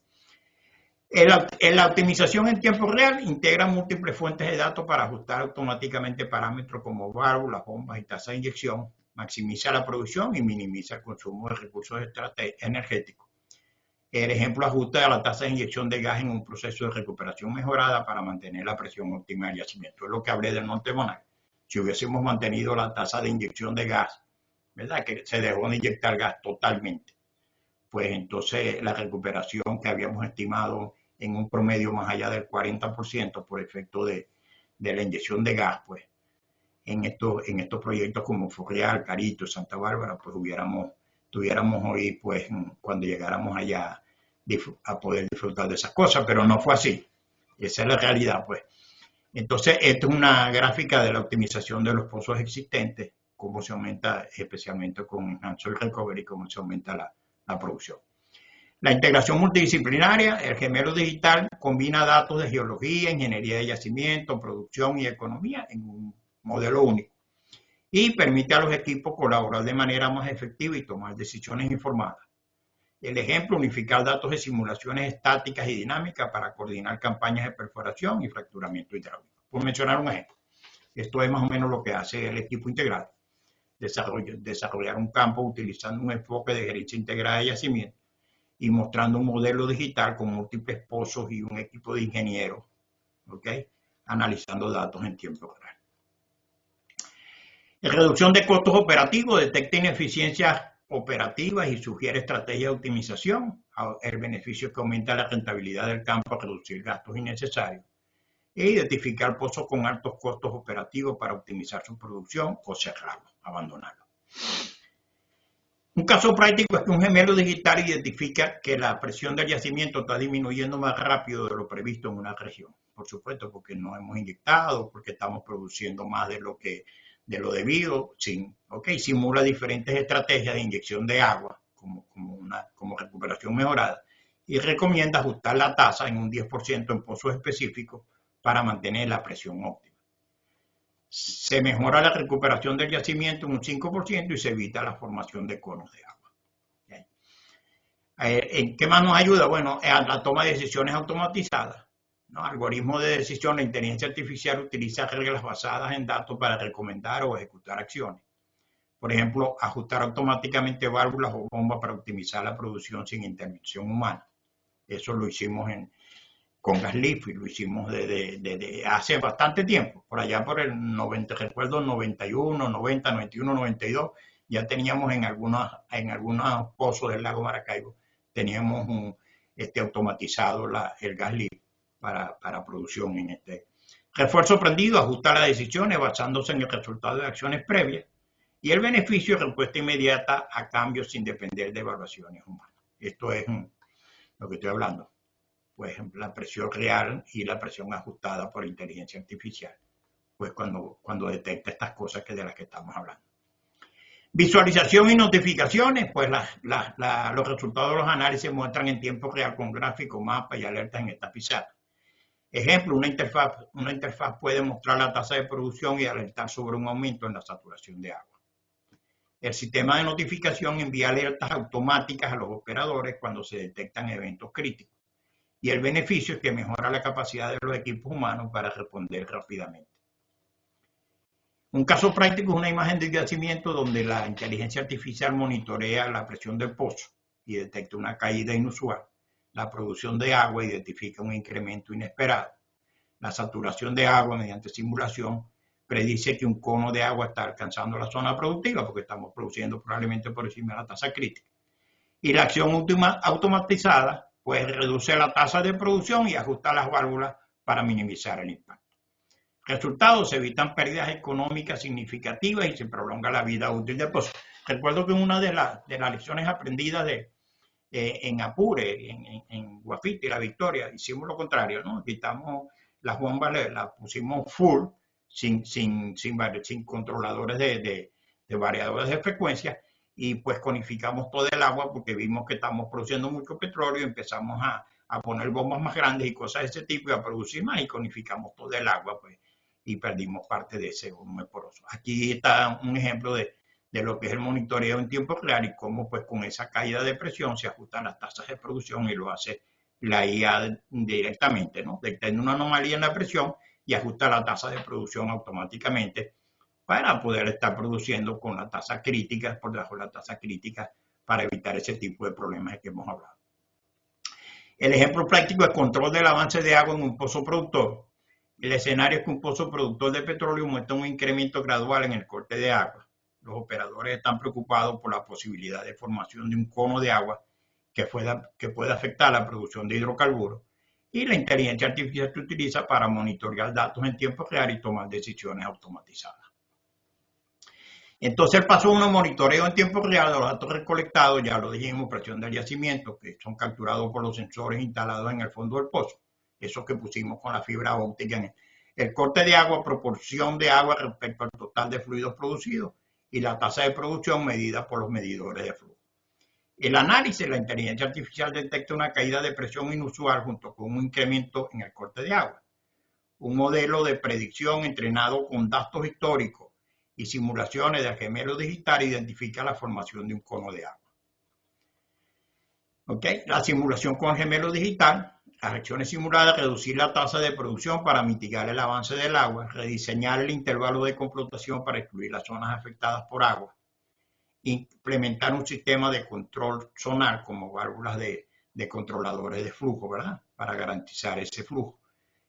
La optimización en tiempo real integra múltiples fuentes de datos para ajustar automáticamente parámetros como válvulas, bombas y tasa de inyección, maximiza la producción y minimiza el consumo de recursos energéticos. El ejemplo ajusta a la tasa de inyección de gas en un proceso de recuperación mejorada para mantener la presión óptima del yacimiento. Es lo que hablé del Norte Bonal. Si hubiésemos mantenido la tasa de inyección de gas, ¿verdad? Que se dejó de inyectar gas totalmente, pues entonces la recuperación que habíamos estimado en un promedio más allá del 40% por efecto de la inyección de gas, pues en estos proyectos como Forreal, Carito, Santa Bárbara, pues tuviéramos hoy, pues cuando llegáramos allá a poder disfrutar de esas cosas, pero no fue así. Esa es la realidad, pues. Entonces, esta es una gráfica de la optimización de los pozos existentes, cómo se aumenta, especialmente con Enhanced Recovery, cómo se aumenta la producción. La integración multidisciplinaria, el gemelo digital, combina datos de geología, ingeniería de yacimiento, producción y economía en un modelo único y permite a los equipos colaborar de manera más efectiva y tomar decisiones informadas. El ejemplo, unificar datos de simulaciones estáticas y dinámicas para coordinar campañas de perforación y fracturamiento hidráulico. Por mencionar un ejemplo, esto es más o menos lo que hace el equipo integrado. Desarrollar un campo utilizando un enfoque de gerencia integrada de yacimiento y mostrando un modelo digital con múltiples pozos y un equipo de ingenieros, ¿okay? Analizando datos en tiempo real. La reducción de costos operativos detecta ineficiencias operativas y sugiere estrategias de optimización. El beneficio es que aumenta la rentabilidad del campo a reducir gastos innecesarios e identificar pozos con altos costos operativos para optimizar su producción o cerrarlo, abandonarlo. Un caso práctico es que un gemelo digital identifica que la presión del yacimiento está disminuyendo más rápido de lo previsto en una región. Por supuesto, porque no hemos inyectado, porque estamos produciendo más de lo debido, simula diferentes estrategias de inyección de agua como recuperación mejorada y recomienda ajustar la tasa en un 10% en pozos específicos para mantener la presión óptima. Se mejora la recuperación del yacimiento en un 5% y se evita la formación de conos de agua. ¿En qué más nos ayuda? Bueno, a la toma de decisiones automatizadas. ¿No? Algoritmos de decisión, la inteligencia artificial utiliza reglas basadas en datos para recomendar o ejecutar acciones. Por ejemplo, ajustar automáticamente válvulas o bombas para optimizar la producción sin intervención humana. Eso lo hicimos con Gaslift y lo hicimos desde hace bastante tiempo, por allá por el 90, recuerdo 91, 90, 91, 92, ya teníamos en algunos pozos del lago Maracaibo, teníamos automatizado el Gaslift para producción en este. Refuerzo aprendido, ajustar las decisiones basándose en el resultado de acciones previas y el beneficio de respuesta inmediata a cambios sin depender de evaluaciones humanas. Esto es lo que estoy hablando. Pues la presión real y la presión ajustada por inteligencia artificial, pues cuando detecta estas cosas de las que estamos hablando. Visualización y notificaciones, pues los resultados de los análisis muestran en tiempo real con gráficos, mapas y alertas en esta pizarra. Ejemplo, una interfaz puede mostrar la tasa de producción y alertar sobre un aumento en la saturación de agua. El sistema de notificación envía alertas automáticas a los operadores cuando se detectan eventos críticos. Y el beneficio es que mejora la capacidad de los equipos humanos para responder rápidamente. Un caso práctico es una imagen de yacimiento donde la inteligencia artificial monitorea la presión del pozo y detecta una caída inusual. la producción de agua identifica un incremento inesperado. La saturación de agua mediante simulación predice que un cono de agua está alcanzando la zona productiva porque estamos produciendo probablemente por encima de la tasa crítica. Y la acción automatizada pues reduce la tasa de producción y ajusta las válvulas para minimizar el impacto. Resultados: se evitan pérdidas económicas significativas y se prolonga la vida útil del pozo. Recuerdo que una de las lecciones aprendidas en Apure, en Guafite y La Victoria, hicimos lo contrario, ¿no? Quitamos las bombas, las pusimos full, sin controladores de variadores de frecuencia, y pues conificamos todo el agua porque vimos que estamos produciendo mucho petróleo y empezamos a poner bombas más grandes y cosas de ese tipo y a producir más, y conificamos todo el agua, pues, y perdimos parte de ese volumen poroso. Aquí está un ejemplo de lo que es el monitoreo en tiempo real y cómo pues con esa caída de presión se ajustan las tasas de producción, y lo hace la IA directamente, ¿no? Detecta una anomalía en la presión y ajusta la tasa de producción automáticamente para poder estar produciendo con la tasa crítica, por debajo de la tasa crítica, para evitar ese tipo de problemas de que hemos hablado. El ejemplo práctico es control del avance de agua en un pozo productor. El escenario es que un pozo productor de petróleo muestra un incremento gradual en el corte de agua. Los operadores están preocupados por la posibilidad de formación de un cono de agua que pueda afectar la producción de hidrocarburos, y la inteligencia artificial se utiliza para monitorear datos en tiempo real y tomar decisiones automatizadas. Entonces el paso 1, monitoreo en tiempo real de los datos recolectados, ya lo dijimos, presión del yacimiento, que son capturados por los sensores instalados en el fondo del pozo, esos que pusimos con la fibra óptica. El corte de agua, proporción de agua respecto al total de fluidos producidos, y la tasa de producción medida por los medidores de flujo. El análisis: la inteligencia artificial detecta una caída de presión inusual junto con un incremento en el corte de agua. Un modelo de predicción entrenado con datos históricos y simulaciones del gemelo digital identifica la formación de un cono de agua. ¿Okay? La simulación con el gemelo digital: las acciones simuladas: reducir la tasa de producción para mitigar el avance del agua, rediseñar el intervalo de computación para excluir las zonas afectadas por agua, implementar un sistema de control zonal como válvulas de controladores de flujo, ¿verdad? Para garantizar ese flujo.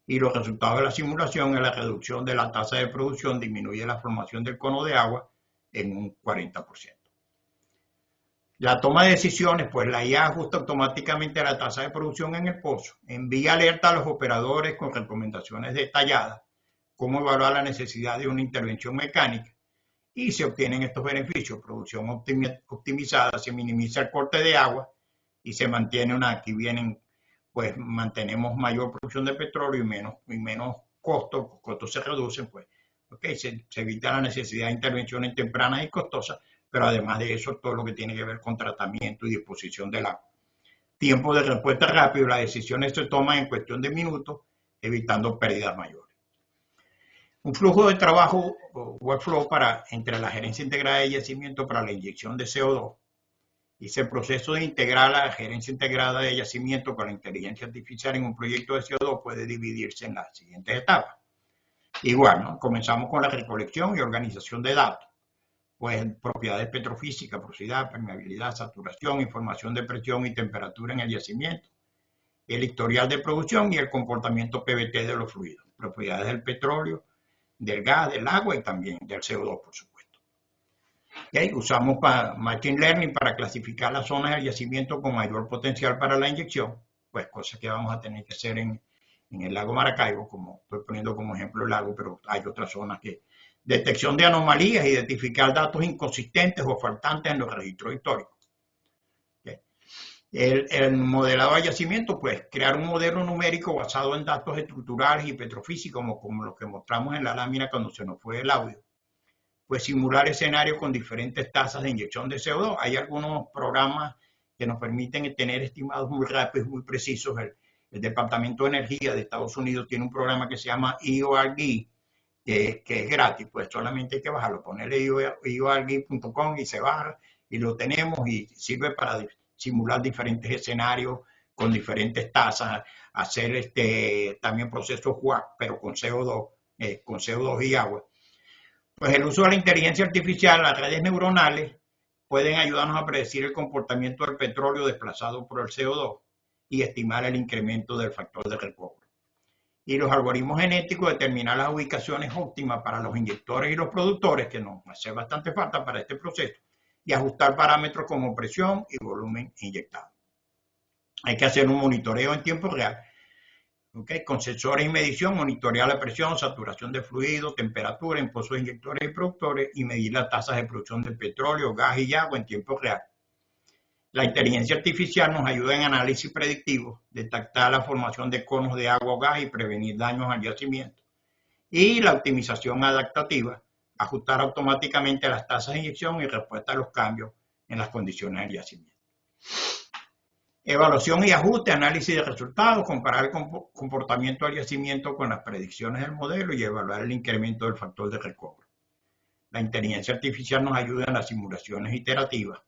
Y los resultados de la simulación es la reducción de la tasa de producción, disminuye la formación del cono de agua en un 40%. La toma de decisiones: pues la IA ajusta automáticamente la tasa de producción en el pozo, envía alerta a los operadores con recomendaciones detalladas, cómo evaluar la necesidad de una intervención mecánica, y se obtienen estos beneficios: producción optimizada, se minimiza el corte de agua y se mantiene aquí vienen, pues mantenemos mayor producción de petróleo y menos costos se reducen, pues, okay, se evita la necesidad de intervenciones tempranas y costosas, pero además de eso, todo lo que tiene que ver con tratamiento y disposición del agua. Tiempo de respuesta rápido: las decisiones se toman en cuestión de minutos, evitando pérdidas mayores. Un flujo de trabajo o workflow entre la gerencia integrada de yacimiento para la inyección de CO2. Y ese proceso de integrar la gerencia integrada de yacimiento con la inteligencia artificial en un proyecto de CO2 puede dividirse en las siguientes etapas. Igual, ¿no? Comenzamos con la recolección y organización de datos. Pues propiedades petrofísicas, porosidad, permeabilidad, saturación, información de presión y temperatura en el yacimiento, el historial de producción y el comportamiento PVT de los fluidos, propiedades del petróleo, del gas, del agua y también del CO2, por supuesto. ¿Okay? Usamos Machine Learning para clasificar las zonas del yacimiento con mayor potencial para la inyección, pues cosas que vamos a tener que hacer en el lago Maracaibo, como estoy poniendo como ejemplo el lago, pero hay otras zonas que... Detección de anomalías: identificar datos inconsistentes o faltantes en los registros históricos. ¿Okay? El modelado de yacimiento, pues crear un modelo numérico basado en datos estructurales y petrofísicos, como los que mostramos en la lámina cuando se nos fue el audio. Pues simular escenarios con diferentes tasas de inyección de CO2. Hay algunos programas que nos permiten tener estimados muy rápidos, muy precisos. El Departamento de Energía de Estados Unidos tiene un programa que se llama EORD, que es gratis, pues solamente hay que bajarlo, ponerle eorg.com y se baja y lo tenemos, y sirve para simular diferentes escenarios con diferentes tasas, hacer también procesos WAP, pero con CO2 y agua. Pues el uso de la inteligencia artificial, las redes neuronales pueden ayudarnos a predecir el comportamiento del petróleo desplazado por el CO2 y estimar el incremento del factor de recobro. Y los algoritmos genéticos determinan las ubicaciones óptimas para los inyectores y los productores, que nos hace bastante falta para este proceso, y ajustar parámetros como presión y volumen inyectado. Hay que hacer un monitoreo en tiempo real, con sensores y medición, monitorear la presión, saturación de fluido, temperatura en pozos inyectores y productores y medir las tasas de producción de petróleo, gas y agua en tiempo real. La inteligencia artificial nos ayuda en análisis predictivo, detectar la formación de conos de agua o gas y prevenir daños al yacimiento. Y la optimización adaptativa, ajustar automáticamente las tasas de inyección y respuesta a los cambios en las condiciones del yacimiento. Evaluación y ajuste, análisis de resultados, comparar el comportamiento del yacimiento con las predicciones del modelo y evaluar el incremento del factor de recobro. La inteligencia artificial nos ayuda en las simulaciones iterativas,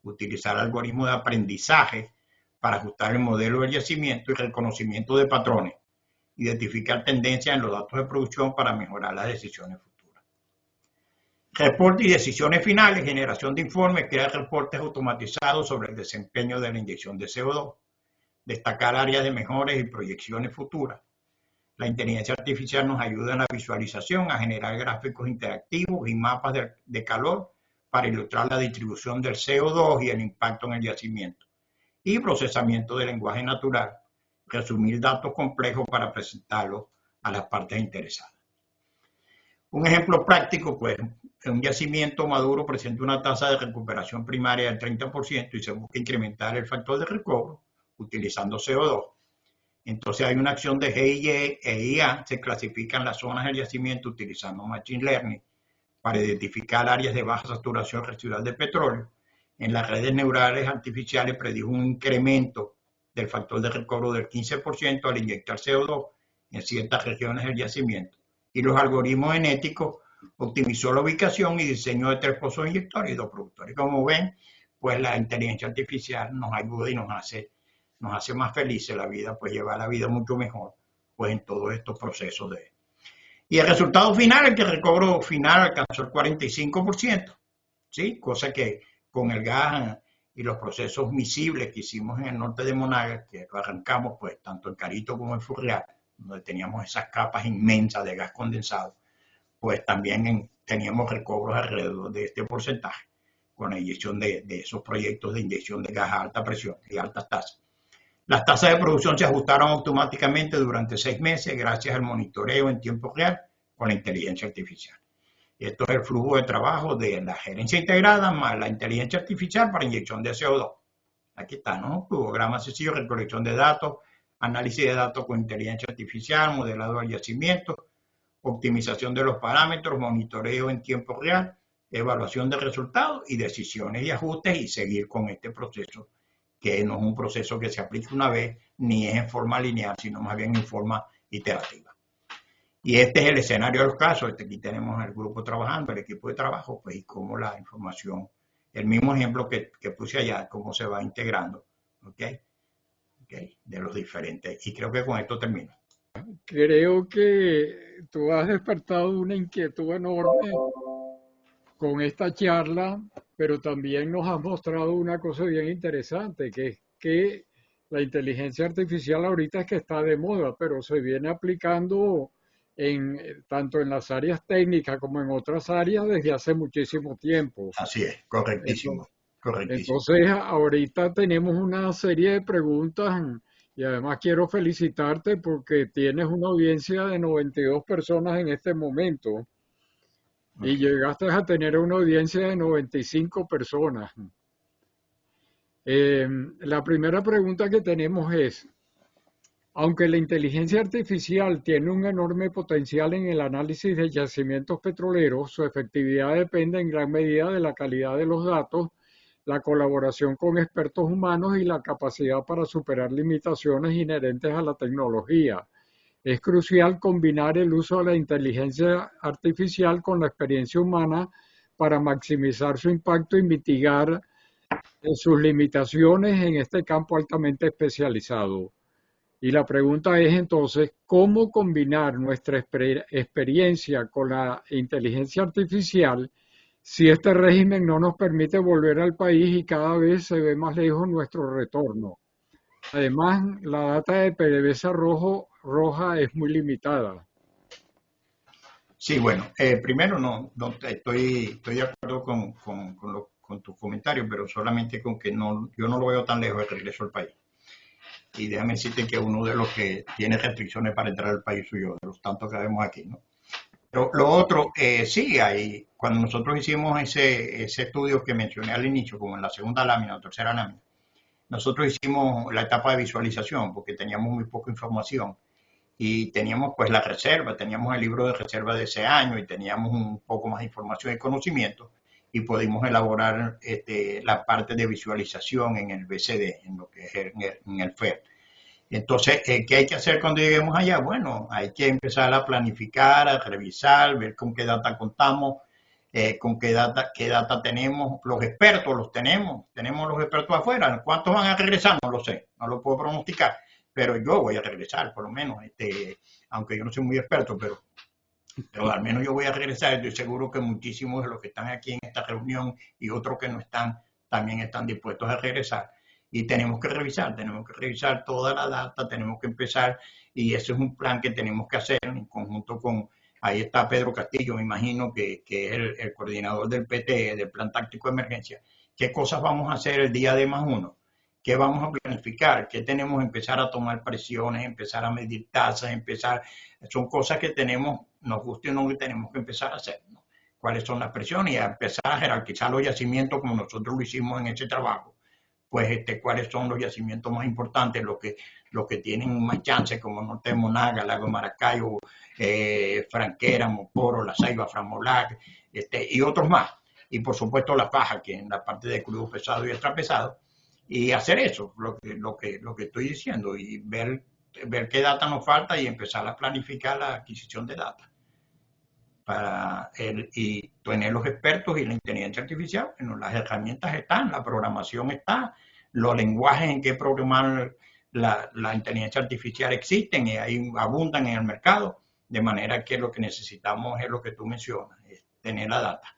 utilizar algoritmos de aprendizaje para ajustar el modelo del yacimiento y reconocimiento de patrones, identificar tendencias en los datos de producción para mejorar las decisiones futuras. Reporte y decisiones finales, generación de informes, crear reportes automatizados sobre el desempeño de la inyección de CO2, destacar áreas de mejores y proyecciones futuras. La inteligencia artificial nos ayuda en la visualización, a generar gráficos interactivos y mapas de calor para ilustrar la distribución del CO2 y el impacto en el yacimiento. Y procesamiento de lenguaje natural, resumir datos complejos para presentarlos a las partes interesadas. Un ejemplo práctico, pues, un yacimiento maduro presenta una tasa de recuperación primaria del 30% y se busca incrementar el factor de recobro utilizando CO2. Entonces hay una acción de GIE e IA, se clasifican las zonas del yacimiento utilizando Machine Learning para identificar áreas de baja saturación residual de petróleo. En las redes neurales artificiales predijo un incremento del factor de recobro del 15% al inyectar CO2 en ciertas regiones del yacimiento. Y los algoritmos genéticos optimizó la ubicación y diseño de 3 pozos inyectores y 2 productores. Como ven, pues la inteligencia artificial nos ayuda y nos hace más felices la vida, pues lleva la vida mucho mejor, pues en todos estos procesos de... Y el resultado final, el que el recobro final alcanzó el 45%, ¿sí? Cosa que con el gas y los procesos miscibles que hicimos en el norte de Monagas, que arrancamos pues tanto en Carito como en Furrial, donde teníamos esas capas inmensas de gas condensado, pues también teníamos recobros alrededor de este porcentaje, con la inyección de esos proyectos de inyección de gas a alta presión y altas tasas. Las tasas de producción se ajustaron automáticamente durante 6 meses gracias al monitoreo en tiempo real con la inteligencia artificial. Y esto es el flujo de trabajo de la gerencia integrada más la inteligencia artificial para inyección de CO2. Aquí está, ¿no? Programa sencillo, recolección de datos, análisis de datos con inteligencia artificial, modelado del yacimiento, optimización de los parámetros, monitoreo en tiempo real, evaluación de resultados y decisiones y ajustes y seguir con este proceso, que no es un proceso que se aplique una vez ni es en forma lineal, sino más bien en forma iterativa. Y este es el escenario de los casos. Aquí tenemos el grupo trabajando, el equipo de trabajo, pues y cómo la información, el mismo ejemplo que puse allá, cómo se va integrando, ¿ok? De los diferentes. Y creo que con esto termino. Creo que tú has despertado una inquietud enorme con esta charla, pero también nos has mostrado una cosa bien interesante, que es que la inteligencia artificial ahorita es que está de moda, pero se viene aplicando tanto en las áreas técnicas como en otras áreas desde hace muchísimo tiempo. Así es, correctísimo. Entonces, ahorita tenemos una serie de preguntas y además quiero felicitarte porque tienes una audiencia de 92 personas en este momento y llegaste a tener una audiencia de 95 personas. La primera pregunta que tenemos es, aunque la inteligencia artificial tiene un enorme potencial en el análisis de yacimientos petroleros, su efectividad depende en gran medida de la calidad de los datos, la colaboración con expertos humanos y la capacidad para superar limitaciones inherentes a la tecnología. Es crucial combinar el uso de la inteligencia artificial con la experiencia humana para maximizar su impacto y mitigar sus limitaciones en este campo altamente especializado. Y la pregunta es entonces, ¿cómo combinar nuestra experiencia con la inteligencia artificial si este régimen no nos permite volver al país y cada vez se ve más lejos nuestro retorno? Además, la data de PDVSA roja es muy limitada. Sí, bueno, primero estoy de acuerdo con tus comentarios, pero solamente con que no, yo no lo veo tan lejos de regreso al país. Y déjame decirte que uno de los que tiene restricciones para entrar al país soy yo, de los tantos que vemos aquí, ¿no? Pero lo otro, sí, hay, cuando nosotros hicimos ese estudio que mencioné al inicio, como en la segunda lámina o tercera lámina, nosotros hicimos la etapa de visualización porque teníamos muy poca información y teníamos pues la reserva, teníamos el libro de reserva de ese año y teníamos un poco más de información y conocimiento y pudimos elaborar la parte de visualización en el BCD, en lo que es en el FER. Entonces, ¿qué hay que hacer cuando lleguemos allá? Bueno, hay que empezar a planificar, a revisar, ver con qué data contamos, con qué data tenemos. Los expertos los tenemos los expertos afuera. ¿Cuántos van a regresar? No lo sé, no lo puedo pronosticar, pero yo voy a regresar, por lo menos, aunque yo no soy muy experto, pero al menos yo voy a regresar. Estoy seguro que muchísimos de los que están aquí en esta reunión y otros que no están, también están dispuestos a regresar. Y tenemos que revisar toda la data, tenemos que empezar, y ese es un plan que tenemos que hacer en conjunto con, ahí está Pedro Castillo, me imagino que es el coordinador del PT, del Plan Táctico de Emergencia. ¿Qué cosas vamos a hacer el día de +1? ¿Qué vamos a planificar? ¿Qué tenemos que empezar a tomar presiones, empezar a medir tasas, empezar? Son cosas que tenemos, nos guste o no, que tenemos que empezar a hacer, ¿no? ¿Cuáles son las presiones? Y a empezar a jerarquizar los yacimientos como nosotros lo hicimos en ese trabajo. Pues cuáles son los yacimientos más importantes, los que tienen más chances, como Norte de Monaga, Lago de Maracaibo, Franquera, Moporo, La Ceiba, Framolac, y otros más. Y por supuesto la faja, que en la parte de crudo pesado y extra pesado, y hacer eso, lo que estoy diciendo, y ver qué data nos falta y empezar a planificar la adquisición de data. Y tener los expertos y la inteligencia artificial, bueno, las herramientas están, la programación está, los lenguajes en que programar la inteligencia artificial existen y ahí abundan en el mercado, de manera que lo que necesitamos es lo que tú mencionas, es tener la data.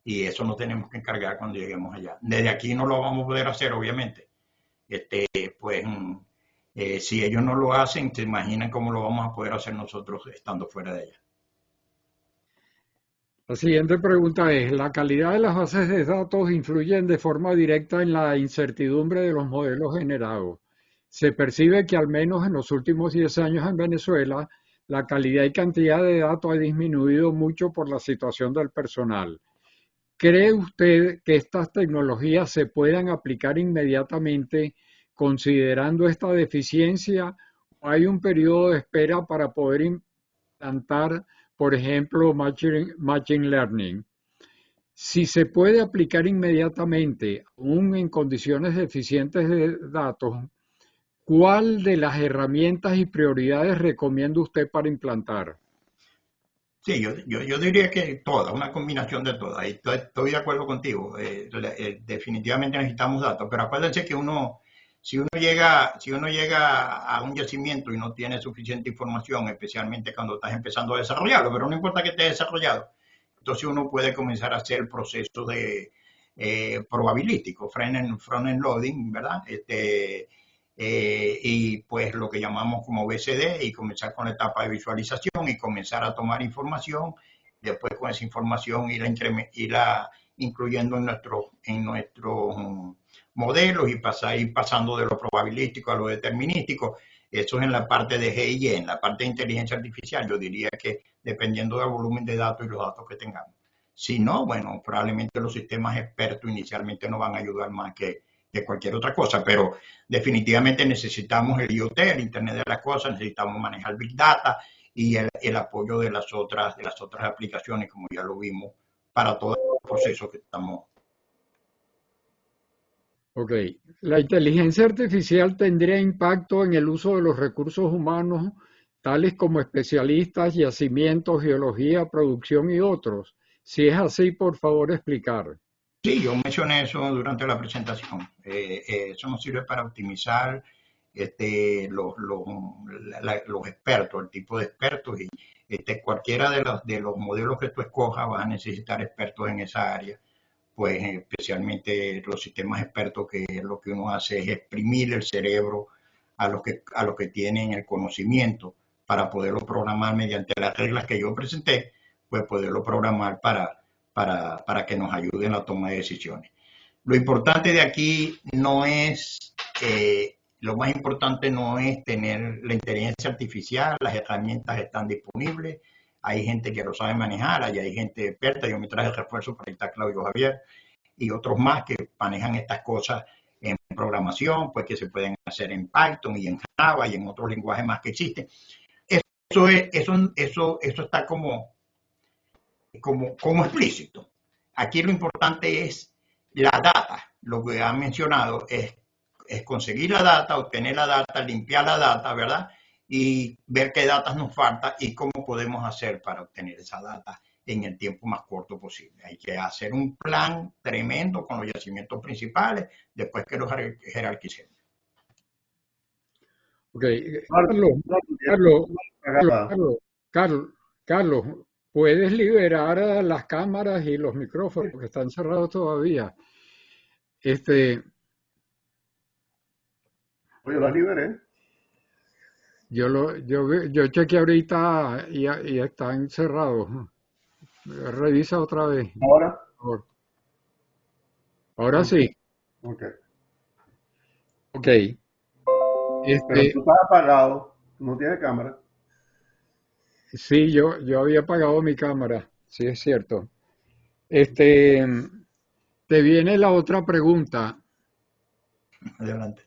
Y eso nos tenemos que encargar cuando lleguemos allá. Desde aquí no lo vamos a poder hacer, obviamente. Este, pues si ellos no lo hacen, se imaginan cómo lo vamos a poder hacer nosotros estando fuera de ella. La siguiente pregunta es, ¿la calidad de las bases de datos influyen de forma directa en la incertidumbre de los modelos generados? Se percibe que al menos en los últimos 10 años en Venezuela, la calidad y cantidad de datos ha disminuido mucho por la situación del personal. ¿Cree usted que estas tecnologías se puedan aplicar inmediatamente considerando esta deficiencia o hay un periodo de espera para poder implantar, por ejemplo, machine learning? Si se puede aplicar inmediatamente, aún en condiciones deficientes de datos, ¿cuál de las herramientas y prioridades recomienda usted para implantar? Sí, yo diría que toda, una combinación de todas. Y estoy de acuerdo contigo. Definitivamente necesitamos datos, pero acuérdense que si uno llega a un yacimiento y no tiene suficiente información, especialmente cuando estás empezando a desarrollarlo, pero no importa que esté desarrollado, entonces uno puede comenzar a hacer el proceso de probabilístico, front-end loading, ¿verdad? Y pues lo que llamamos como BCD y comenzar con la etapa de visualización y comenzar a tomar información, después con esa información irla incluyendo en nuestros modelos y ir pasando de lo probabilístico a lo determinístico. Eso es en la parte de GIE, en la parte de inteligencia artificial. Yo diría que dependiendo del volumen de datos y los datos que tengamos. Si no, bueno, probablemente los sistemas expertos inicialmente no van a ayudar más que cualquier otra cosa, pero definitivamente necesitamos el IoT, el Internet de las Cosas, necesitamos manejar Big Data y el apoyo de las otras aplicaciones, como ya lo vimos, para todo el proceso que estamos. Ok, la inteligencia artificial tendría impacto en el uso de los recursos humanos, tales como especialistas, yacimientos, geología, producción y otros. Si es así, por favor explicar. Sí, yo mencioné eso durante la presentación. Eso nos sirve para optimizar los expertos, el tipo de expertos y cualquiera de los modelos que tú escojas vas a necesitar expertos en esa área, pues especialmente los sistemas expertos que lo que uno hace es exprimir el cerebro a los que tienen el conocimiento para poderlo programar mediante las reglas que yo presenté, pues poderlo programar para que nos ayude en la toma de decisiones. Lo importante de aquí no es, lo más importante no es tener la inteligencia artificial, las herramientas están disponibles, hay gente que lo sabe manejar, hay gente experta, yo me traje el refuerzo, por ahí está Claudio Javier y otros más que manejan estas cosas en programación, pues que se pueden hacer en Python y en Java y en otros lenguajes más que existen. Eso está como explícito. Aquí lo importante es la data. Lo que han mencionado es conseguir la data, obtener la data, limpiar la data, ¿verdad? Y ver qué datos nos falta y cómo podemos hacer para obtener esa data en el tiempo más corto posible. Hay que hacer un plan tremendo con los yacimientos principales después que los jerarquicemos. Ok, Carlos, ¿puedes liberar a las cámaras y los micrófonos que están cerrados todavía? Oye, las liberé. Yo chequeé ahorita y están cerrados. Revisa otra vez. ¿Ahora? Ahora sí. Ok. Ok. Pero tú estás apagado, no tienes cámara. Sí, yo había apagado mi cámara, sí es cierto. Te viene la otra pregunta. Adelante.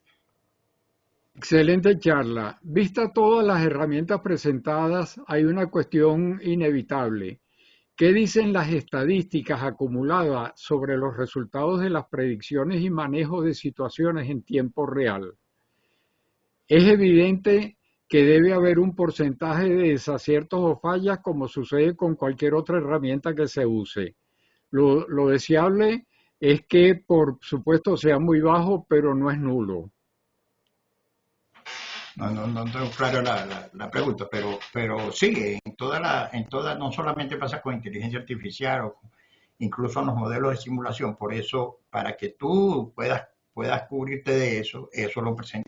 Excelente charla. Vista todas las herramientas presentadas, hay una cuestión inevitable. ¿Qué dicen las estadísticas acumuladas sobre los resultados de las predicciones y manejo de situaciones en tiempo real? Es evidente que debe haber un porcentaje de desaciertos o fallas como sucede con cualquier otra herramienta que se use. Lo deseable es que, por supuesto, sea muy bajo, pero no es nulo. No tengo claro la pregunta, pero sí, no solamente pasa con inteligencia artificial, o incluso en los modelos de simulación. Por eso, para que tú puedas cubrirte de eso,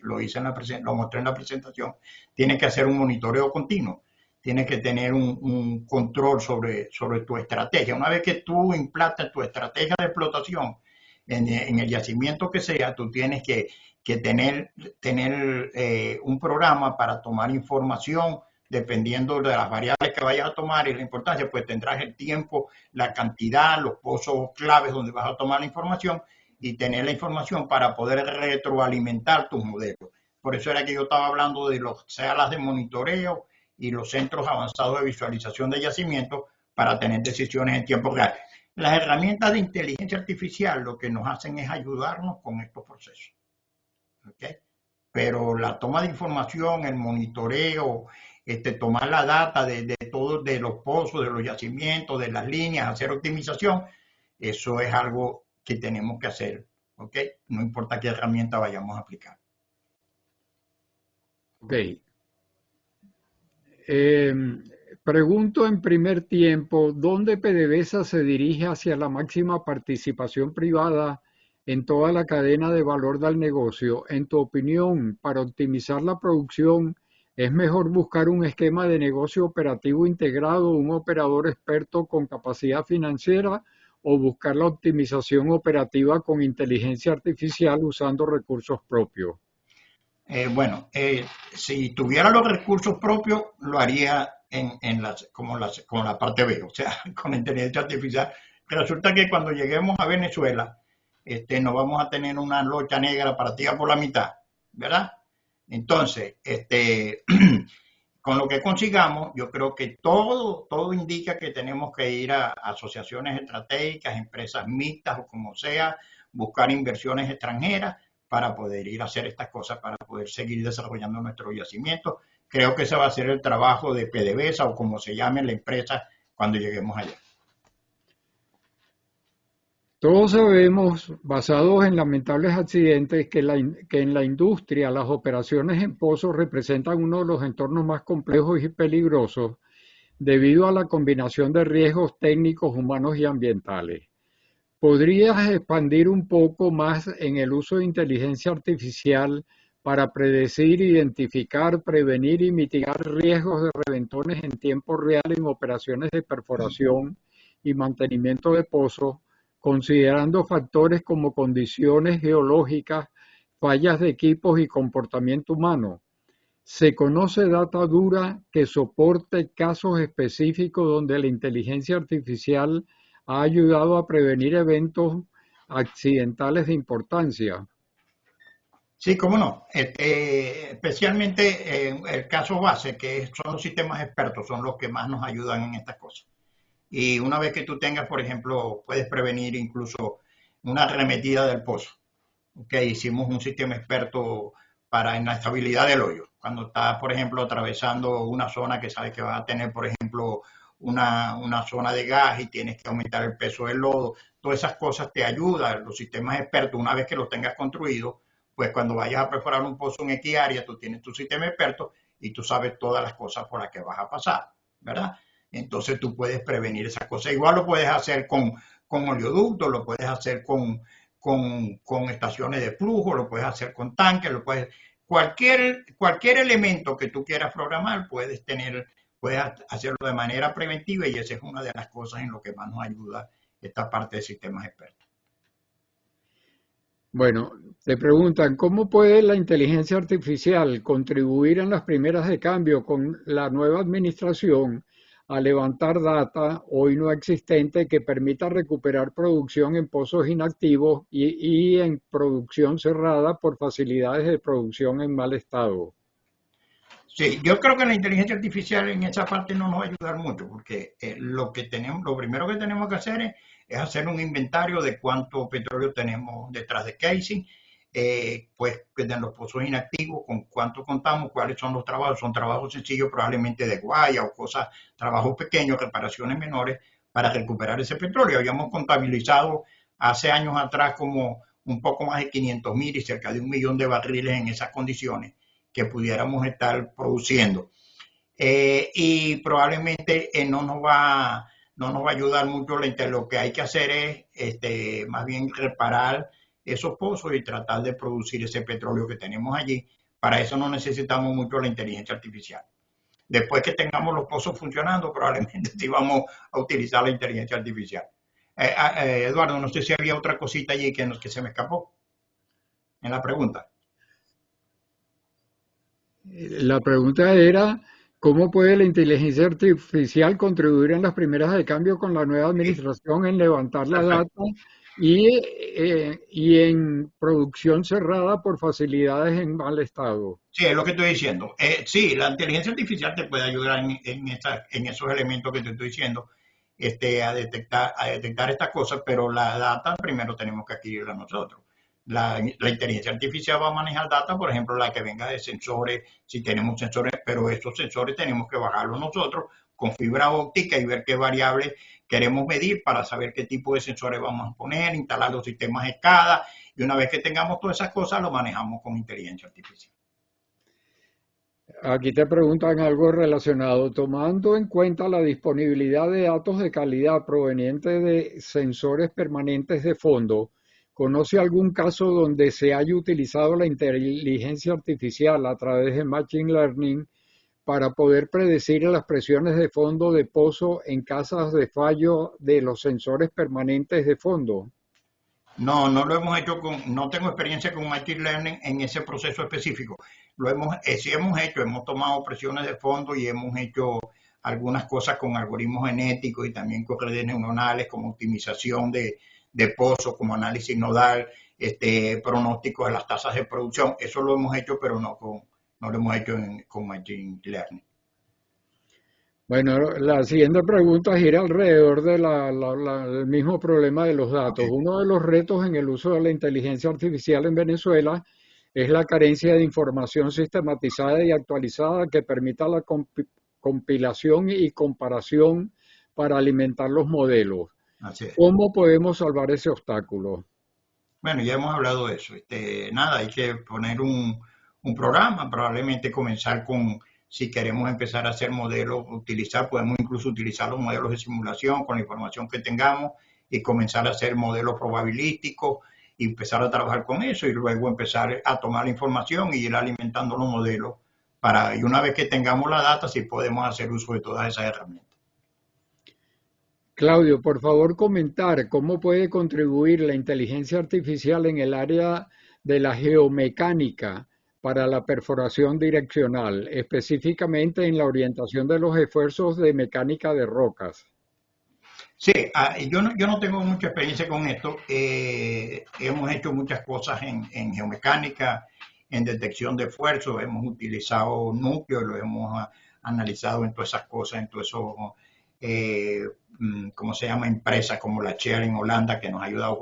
lo hice lo mostré en la presentación, tienes que hacer un monitoreo continuo, tienes que tener un control sobre tu estrategia. Una vez que tú implantas tu estrategia de explotación en el yacimiento que sea, tú tienes que tener un programa para tomar información dependiendo de las variables que vayas a tomar y la importancia, pues tendrás el tiempo, la cantidad, los pozos claves donde vas a tomar la información y tener la información para poder retroalimentar tus modelos. Por eso era que yo estaba hablando de los salas de monitoreo y los centros avanzados de visualización de yacimientos para tener decisiones en tiempo real. Las herramientas de inteligencia artificial lo que nos hacen es ayudarnos con estos procesos. ¿Okay? Pero la toma de información, el monitoreo, tomar la data de todos, de los pozos, de los yacimientos, de las líneas, hacer optimización, eso es algo que tenemos que hacer, ¿ok? No importa qué herramienta vayamos a aplicar. Ok. Pregunto en primer tiempo, ¿dónde PDVSA se dirige hacia la máxima participación privada en toda la cadena de valor del negocio? En tu opinión, para optimizar la producción, ¿es mejor buscar un esquema de negocio operativo integrado, un operador experto con capacidad financiera, o buscar la optimización operativa con inteligencia artificial usando recursos propios? Si tuviera los recursos propios, lo haría como la parte B, o sea, con inteligencia artificial. Resulta que cuando lleguemos a Venezuela, nos vamos a tener una locha negra partida por la mitad, ¿verdad? Entonces, con lo que consigamos, yo creo que todo indica que tenemos que ir a asociaciones estratégicas, empresas mixtas o como sea, buscar inversiones extranjeras para poder ir a hacer estas cosas, para poder seguir desarrollando nuestro yacimiento. Creo que ese va a ser el trabajo de PDVSA o como se llame la empresa cuando lleguemos allá. Todos sabemos, basados en lamentables accidentes, que en la industria las operaciones en pozos representan uno de los entornos más complejos y peligrosos debido a la combinación de riesgos técnicos, humanos y ambientales. ¿Podrías expandir un poco más en el uso de inteligencia artificial para predecir, identificar, prevenir y mitigar riesgos de reventones en tiempo real en operaciones de perforación y mantenimiento de pozos, considerando factores como condiciones geológicas, fallas de equipos y comportamiento humano. Se conoce data dura que soporte casos específicos donde la inteligencia artificial ha ayudado a prevenir eventos accidentales de importancia. Sí, cómo no. Especialmente en el caso base, que son los sistemas expertos, son los que más nos ayudan en estas cosas. Y una vez que tú tengas, por ejemplo, puedes prevenir incluso una arremetida del pozo. Okay, hicimos un sistema experto para en la estabilidad del hoyo. Cuando estás, por ejemplo, atravesando una zona que sabes que va a tener, por ejemplo, una zona de gas y tienes que aumentar el peso del lodo, todas esas cosas te ayudan. Los sistemas expertos, una vez que los tengas construidos, pues cuando vayas a perforar un pozo en X área, tú tienes tu sistema experto y tú sabes todas las cosas por las que vas a pasar, ¿verdad? Entonces tú puedes prevenir esas cosas. Igual lo puedes hacer con oleoductos, lo puedes hacer con estaciones de flujo, lo puedes hacer con tanques, cualquier elemento que tú quieras programar, puedes hacerlo de manera preventiva y esa es una de las cosas en lo que más nos ayuda esta parte de sistemas expertos. Bueno, te preguntan, ¿cómo puede la inteligencia artificial contribuir en las primeras de cambio con la nueva administración a levantar data hoy no existente que permita recuperar producción en pozos inactivos y en producción cerrada por facilidades de producción en mal estado? Sí, yo creo que la inteligencia artificial en esa parte no nos va a ayudar mucho, porque lo primero que tenemos que hacer es hacer un inventario de cuánto petróleo tenemos detrás de casing, pues en los pozos inactivos, con cuánto contamos, cuáles son los trabajos, son trabajos sencillos probablemente de guaya o cosas, trabajos pequeños, reparaciones menores para recuperar ese petróleo. Habíamos contabilizado hace años atrás como un poco más de 500,000 y cerca de 1 millón de barriles en esas condiciones que pudiéramos estar produciendo. Y probablemente no nos va a ayudar mucho. Lo que hay que hacer es más bien reparar esos pozos y tratar de producir ese petróleo que tenemos allí. Para eso no necesitamos mucho la inteligencia artificial. Después que tengamos los pozos funcionando, probablemente sí vamos a utilizar la inteligencia artificial. Eduardo, no sé si había otra cosita allí que se me escapó en la pregunta. La pregunta era, ¿cómo puede la inteligencia artificial contribuir en las primeras de cambio con la nueva administración en levantar la data y en producción cerrada por facilidades en mal estado? Sí, es lo que estoy diciendo. Sí, la inteligencia artificial te puede ayudar en esos elementos que te estoy diciendo, a detectar estas cosas, pero la data primero tenemos que adquirirla nosotros. La inteligencia artificial va a manejar data, por ejemplo, la que venga de sensores, si tenemos sensores, pero esos sensores tenemos que bajarlos nosotros con fibra óptica y ver qué variables queremos medir para saber qué tipo de sensores vamos a poner, instalar los sistemas SCADA, y una vez que tengamos todas esas cosas, lo manejamos con inteligencia artificial. Aquí te preguntan algo relacionado, tomando en cuenta la disponibilidad de datos de calidad provenientes de sensores permanentes de fondo, ¿conoce algún caso donde se haya utilizado la inteligencia artificial a través de Machine Learning para poder predecir las presiones de fondo de pozo en casos de fallo de los sensores permanentes de fondo? No, no lo hemos hecho no tengo experiencia con Machine Learning en ese proceso específico. Sí hemos tomado presiones de fondo y hemos hecho algunas cosas con algoritmos genéticos y también con redes neuronales como optimización de pozo, como análisis nodal, pronóstico de las tasas de producción. Eso lo hemos hecho, pero no lo hemos hecho con Machine Learning. Bueno, la siguiente pregunta gira alrededor del mismo problema de los datos. Okay. Uno de los retos en el uso de la inteligencia artificial en Venezuela es la carencia de información sistematizada y actualizada que permita la compilación y comparación para alimentar los modelos. Así es. ¿Cómo podemos salvar ese obstáculo? Bueno, ya hemos hablado de eso. Nada, hay que poner un programa, probablemente comenzar si queremos empezar a hacer modelos, podemos incluso utilizar los modelos de simulación con la información que tengamos y comenzar a hacer modelos probabilísticos y empezar a trabajar con eso y luego empezar a tomar la información y ir alimentando los modelos y una vez que tengamos la data, sí podemos hacer uso de todas esas herramientas. Claudio, por favor comentar cómo puede contribuir la inteligencia artificial en el área de la geomecánica para la perforación direccional, específicamente en la orientación de los esfuerzos de mecánica de rocas. Sí, yo no tengo mucha experiencia con esto. Hemos hecho muchas cosas en geomecánica, en detección de esfuerzos, hemos utilizado núcleos, lo hemos analizado en todas esas cosas, en todo eso, ¿cómo se llama? Empresas como la Shell en Holanda que nos ayudaba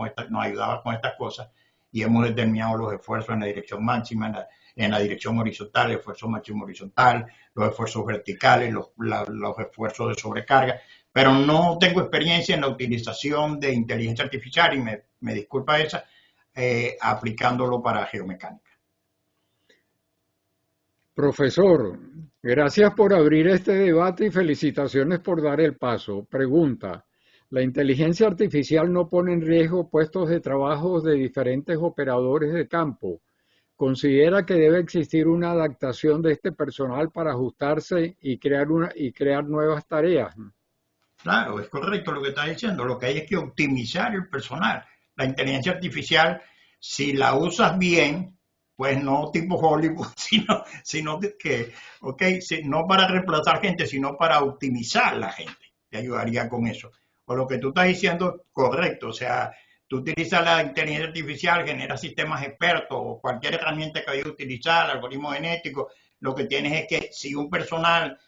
con estas cosas y hemos determinado los esfuerzos en la dirección máxima, en la dirección horizontal, el esfuerzo máximo horizontal, los esfuerzos verticales, los esfuerzos de sobrecarga, pero no tengo experiencia en la utilización de inteligencia artificial y me disculpa esa, aplicándolo para geomecánica. Profesor, gracias por abrir este debate y felicitaciones por dar el paso. Pregunta, ¿la inteligencia artificial no pone en riesgo puestos de trabajo de diferentes operadores de campo? ¿Considera que debe existir una adaptación de este personal para ajustarse y crear nuevas tareas? Claro, es correcto lo que estás diciendo. Lo que hay es que optimizar el personal. La inteligencia artificial, si la usas bien, pues no tipo Hollywood, sino que, ok, no para reemplazar gente, sino para optimizar la gente. Te ayudaría con eso. O lo que tú estás diciendo, correcto. O sea, tú utilizas la inteligencia artificial, generas sistemas expertos o cualquier herramienta que vayas a utilizar, algoritmo genético. Lo que tienes es que si un personal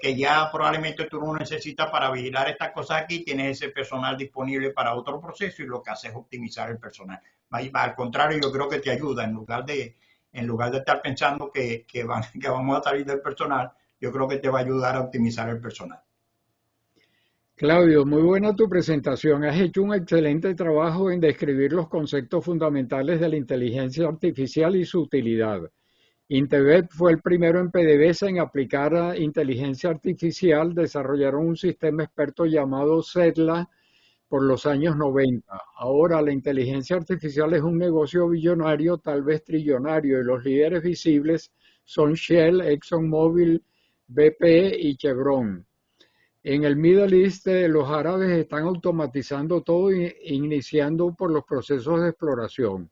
que ya probablemente tú no necesitas para vigilar estas cosas aquí, tienes ese personal disponible para otro proceso y lo que hace es optimizar el personal. Al contrario, yo creo que te ayuda en lugar de estar pensando que vamos a salir del personal, yo creo que te va a ayudar a optimizar el personal. Claudio, muy buena tu presentación. Has hecho un excelente trabajo en describir los conceptos fundamentales de la inteligencia artificial y su utilidad. Intevet fue el primero en PDVSA en aplicar inteligencia artificial. Desarrollaron un sistema experto llamado SETLA por los años 90. Ahora la inteligencia artificial es un negocio billonario, tal vez trillonario, y los líderes visibles son Shell, ExxonMobil, BP y Chevron. En el Middle East, los árabes están automatizando todo, iniciando por los procesos de exploración.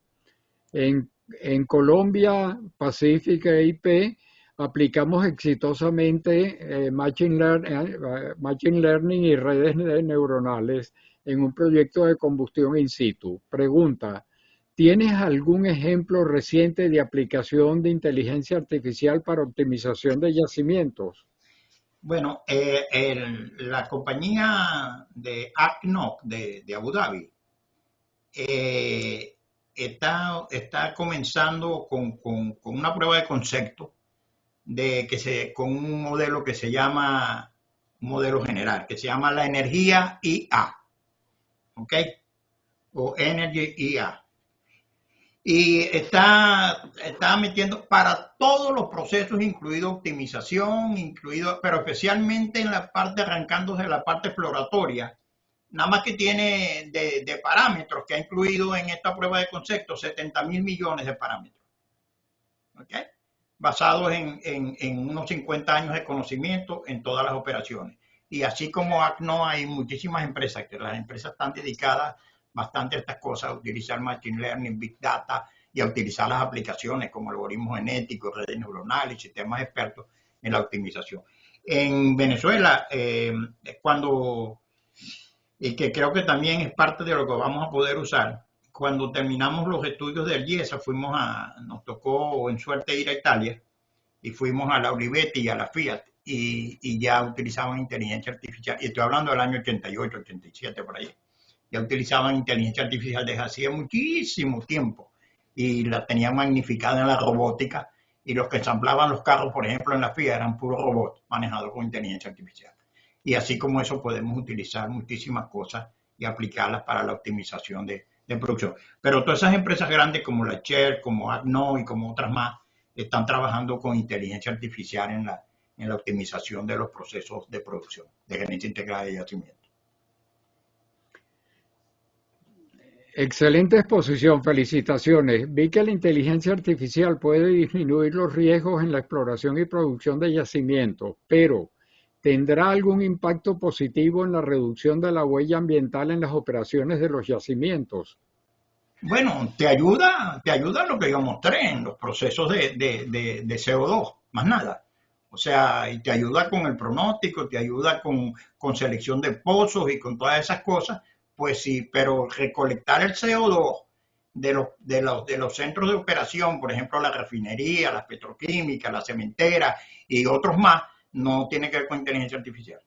En Colombia, Pacific e IP, aplicamos exitosamente machine learning y redes neuronales en un proyecto de combustión in situ. Pregunta, ¿tienes algún ejemplo reciente de aplicación de inteligencia artificial para optimización de yacimientos? Bueno, la compañía de ACNOC de Abu Dhabi está comenzando con una prueba de concepto con un modelo que se llama, un modelo general, que se llama la energía IA, ¿ok? O Energy IA. Y está metiendo para todos los procesos, incluido optimización, pero especialmente en la parte, arrancando de la parte exploratoria, nada más que tiene de parámetros que ha incluido en esta prueba de concepto 70.000 millones de parámetros, ¿ok? Basados en unos 50 años de conocimiento en todas las operaciones. Y así como ACNO, hay muchísimas empresas, que las empresas están dedicadas bastante a estas cosas, a utilizar Machine Learning, Big Data y a utilizar las aplicaciones como algoritmos genéticos, redes neuronales, sistemas expertos en la optimización. En Venezuela, y que creo que también es parte de lo que vamos a poder usar, cuando terminamos los estudios del IESA, nos tocó en suerte ir a Italia y fuimos a la Olivetti y a la Fiat y ya utilizaban inteligencia artificial, y estoy hablando del año 88, 87 por ahí, ya utilizaban inteligencia artificial desde hacía muchísimo tiempo y la tenían magnificada en la robótica y los que ensamblaban los carros, por ejemplo, en la Fiat eran puros robots manejados con inteligencia artificial. Y así como eso podemos utilizar muchísimas cosas y aplicarlas para la optimización de producción. Pero todas esas empresas grandes como la Shell, como ACNO y como otras más, están trabajando con inteligencia artificial en la optimización de los procesos de producción, de gerencia integrada de yacimiento. Excelente exposición, felicitaciones. Vi que la inteligencia artificial puede disminuir los riesgos en la exploración y producción de yacimientos, pero ¿tendrá algún impacto positivo en la reducción de la huella ambiental en las operaciones de los yacimientos? Bueno, te ayuda lo que yo mostré en los procesos de CO2, más nada. O sea, y te ayuda con el pronóstico, te ayuda con selección de pozos y con todas esas cosas, pues sí, pero recolectar el CO2 de los centros de operación, por ejemplo, la refinería, las petroquímicas, la cementera y otros más, no tiene que ver con inteligencia artificial.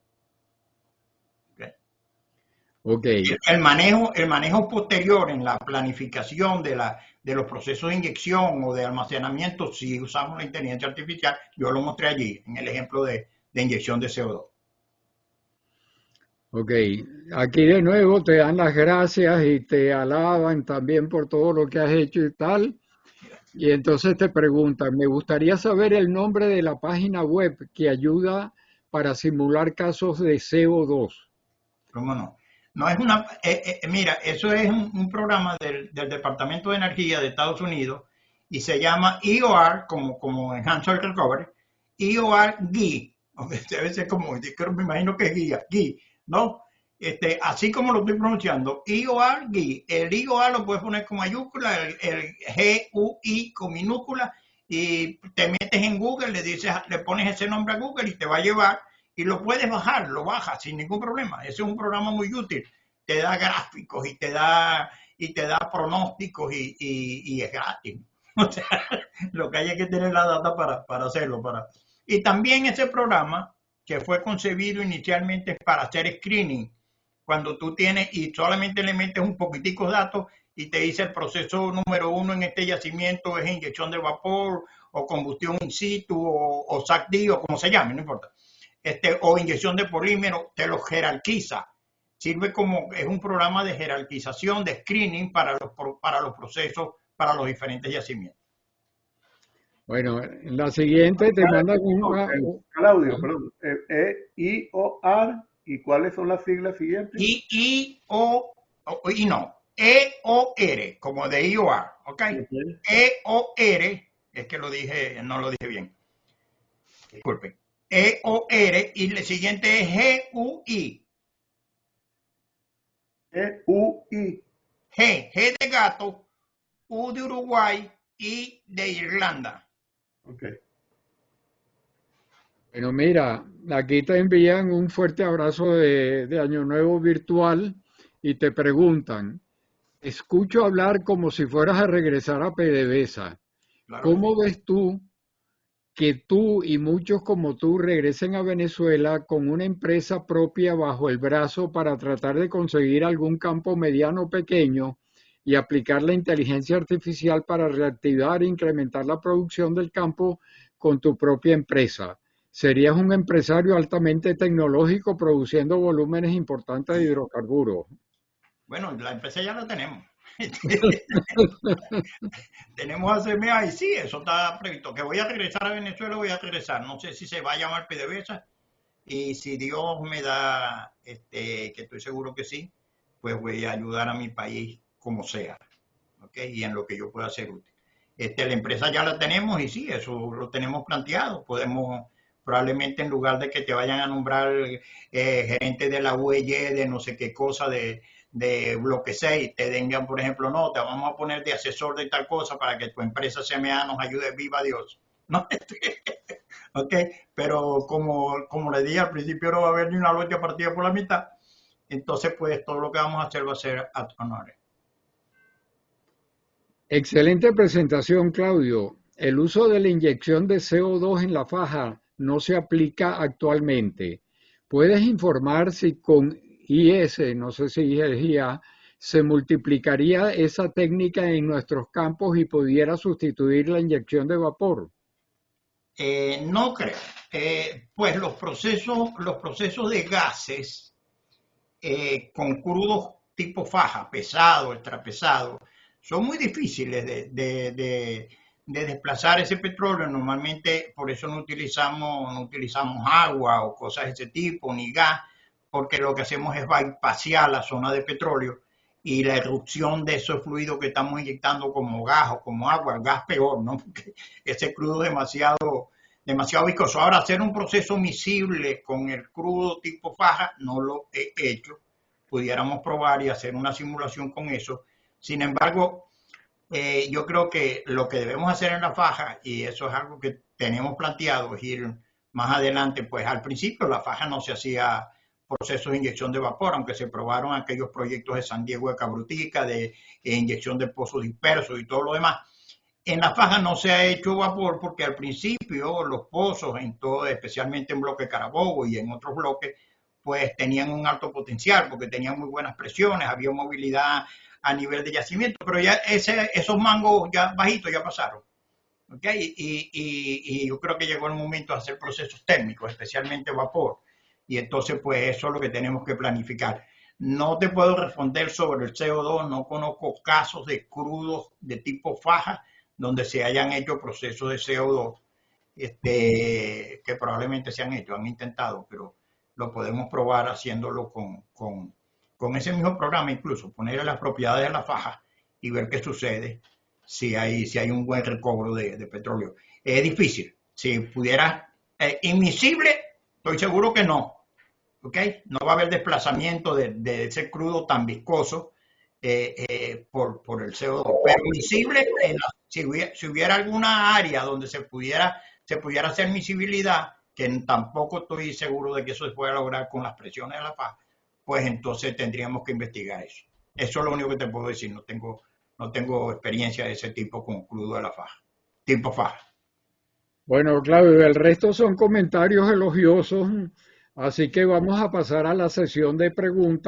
¿Ok? Ok, El manejo posterior en la planificación de los procesos de inyección o de almacenamiento, si usamos la inteligencia artificial, yo lo mostré allí en el ejemplo de inyección de CO2. ok. Aquí de nuevo te dan las gracias y te alaban también por todo lo que has hecho y tal. Y entonces te preguntan, me gustaría saber el nombre de la página web que ayuda para simular casos de CO2. ¿Cómo no? No es una, mira, eso es un programa del Departamento de Energía de Estados Unidos y se llama EOR, como Enhanced Recovery, EOR GUI, aunque debe ser como, yo me imagino que es guía, GUI, ¿no? Así como lo estoy pronunciando, EOR GUI. El EOR lo puedes poner con mayúscula, el GUI con minúscula, y te metes en Google, le dices, le pones ese nombre a Google y te va a llevar y lo puedes bajar, lo bajas sin ningún problema. Ese es un programa muy útil. Te da gráficos y te da pronósticos y es gratis. O sea, lo que hay es que tener la data para hacerlo. Y también ese programa que fue concebido inicialmente para hacer screening, cuando tú tienes y solamente le metes un poquitico de datos y te dice el proceso número uno en este yacimiento es inyección de vapor o combustión in situ o SACD o como se llame, no importa. O inyección de polímero, te lo jerarquiza. Sirve como, es un programa de jerarquización, de screening para los procesos, para los diferentes yacimientos. Bueno, en la siguiente te mandan una... Claudio, perdón. EIOR, ¿y cuáles son las siglas siguientes? EOR, como de IOR, ¿ok? Okay. EOR, es que lo dije, no lo dije bien. Disculpen. EOR y el siguiente es GUI. EUI. G de gato, U de Uruguay y de Irlanda. Okay. Bueno, mira, aquí te envían un fuerte abrazo de Año Nuevo virtual y te preguntan, escucho hablar como si fueras a regresar a PDVSA. Claro que sí. ¿Cómo ves tú que tú y muchos como tú regresen a Venezuela con una empresa propia bajo el brazo para tratar de conseguir algún campo mediano o pequeño y aplicar la inteligencia artificial para reactivar e incrementar la producción del campo con tu propia empresa? Serías un empresario altamente tecnológico produciendo volúmenes importantes de hidrocarburos. Bueno, la empresa ya la tenemos. Tenemos a CMA y sí, eso está previsto. Que voy a regresar a Venezuela, voy a regresar. No sé si se va a llamar PDVSA y si Dios me da, que estoy seguro que sí, pues voy a ayudar a mi país como sea, ¿ok? Y en lo que yo pueda ser útil. La empresa ya la tenemos y sí, eso lo tenemos planteado. Podemos, probablemente en lugar de que te vayan a nombrar gerente de la UEY, de no sé qué cosa, de bloque 6, te den, por ejemplo, no, te vamos a poner de asesor de tal cosa para que tu empresa CMA nos ayude, viva Dios. ¿No? ¿Ok? Pero como le dije al principio, no va a haber ni una locha partida por la mitad. Entonces, pues todo lo que vamos a hacer va a ser ad honores. Excelente presentación, Claudio. El uso de la inyección de CO2 en la faja no se aplica actualmente. ¿Puedes informar si con IS, no sé si es IA, se multiplicaría esa técnica en nuestros campos y pudiera sustituir la inyección de vapor? No creo. Pues los procesos de gases con crudos tipo faja, pesado, extrapesado, son muy difíciles de desplazar ese petróleo. Normalmente por eso no utilizamos agua o cosas de ese tipo, ni gas, porque lo que hacemos es bypassar la zona de petróleo y la erupción de esos fluidos que estamos inyectando como gas o como agua, el gas peor, ¿no? Porque ese crudo es demasiado viscoso. Ahora, hacer un proceso miscible con el crudo tipo faja, no lo he hecho. Pudiéramos probar y hacer una simulación con eso. Sin embargo, yo creo que lo que debemos hacer en la faja, y eso es algo que tenemos planteado, es ir más adelante, pues al principio la faja no se hacía procesos de inyección de vapor, aunque se probaron aquellos proyectos de San Diego de Cabrutica, de inyección de pozos dispersos y todo lo demás. En la faja no se ha hecho vapor porque al principio los pozos, en todo, especialmente en bloque Carabobo y en otros bloques, pues tenían un alto potencial porque tenían muy buenas presiones, había movilidad a nivel de yacimiento, pero ya esos mangos ya bajitos ya pasaron. ¿Okay? Y yo creo que llegó el momento de hacer procesos térmicos, especialmente vapor. Y entonces, pues eso es lo que tenemos que planificar. No te puedo responder sobre el CO2, no conozco casos de crudos de tipo faja donde se hayan hecho procesos de CO2 que probablemente se han hecho, han intentado, pero lo podemos probar haciéndolo con ese mismo programa, incluso ponerle las propiedades de la faja y ver qué sucede si hay un buen recobro de petróleo. Es difícil. Si pudiera, inmisible, estoy seguro que no. ¿Okay? No va a haber desplazamiento de ese crudo tan viscoso por el CO2. Pero miscible, si hubiera alguna área donde se pudiera hacer miscibilidad, que tampoco estoy seguro de que eso se pueda lograr con las presiones de la faja, pues entonces tendríamos que investigar eso. Eso es lo único que te puedo decir. No tengo experiencia de ese tipo con crudo de la faja, tipo faja. Bueno, Claudio, el resto son comentarios elogiosos, así que vamos a pasar a la sesión de preguntas.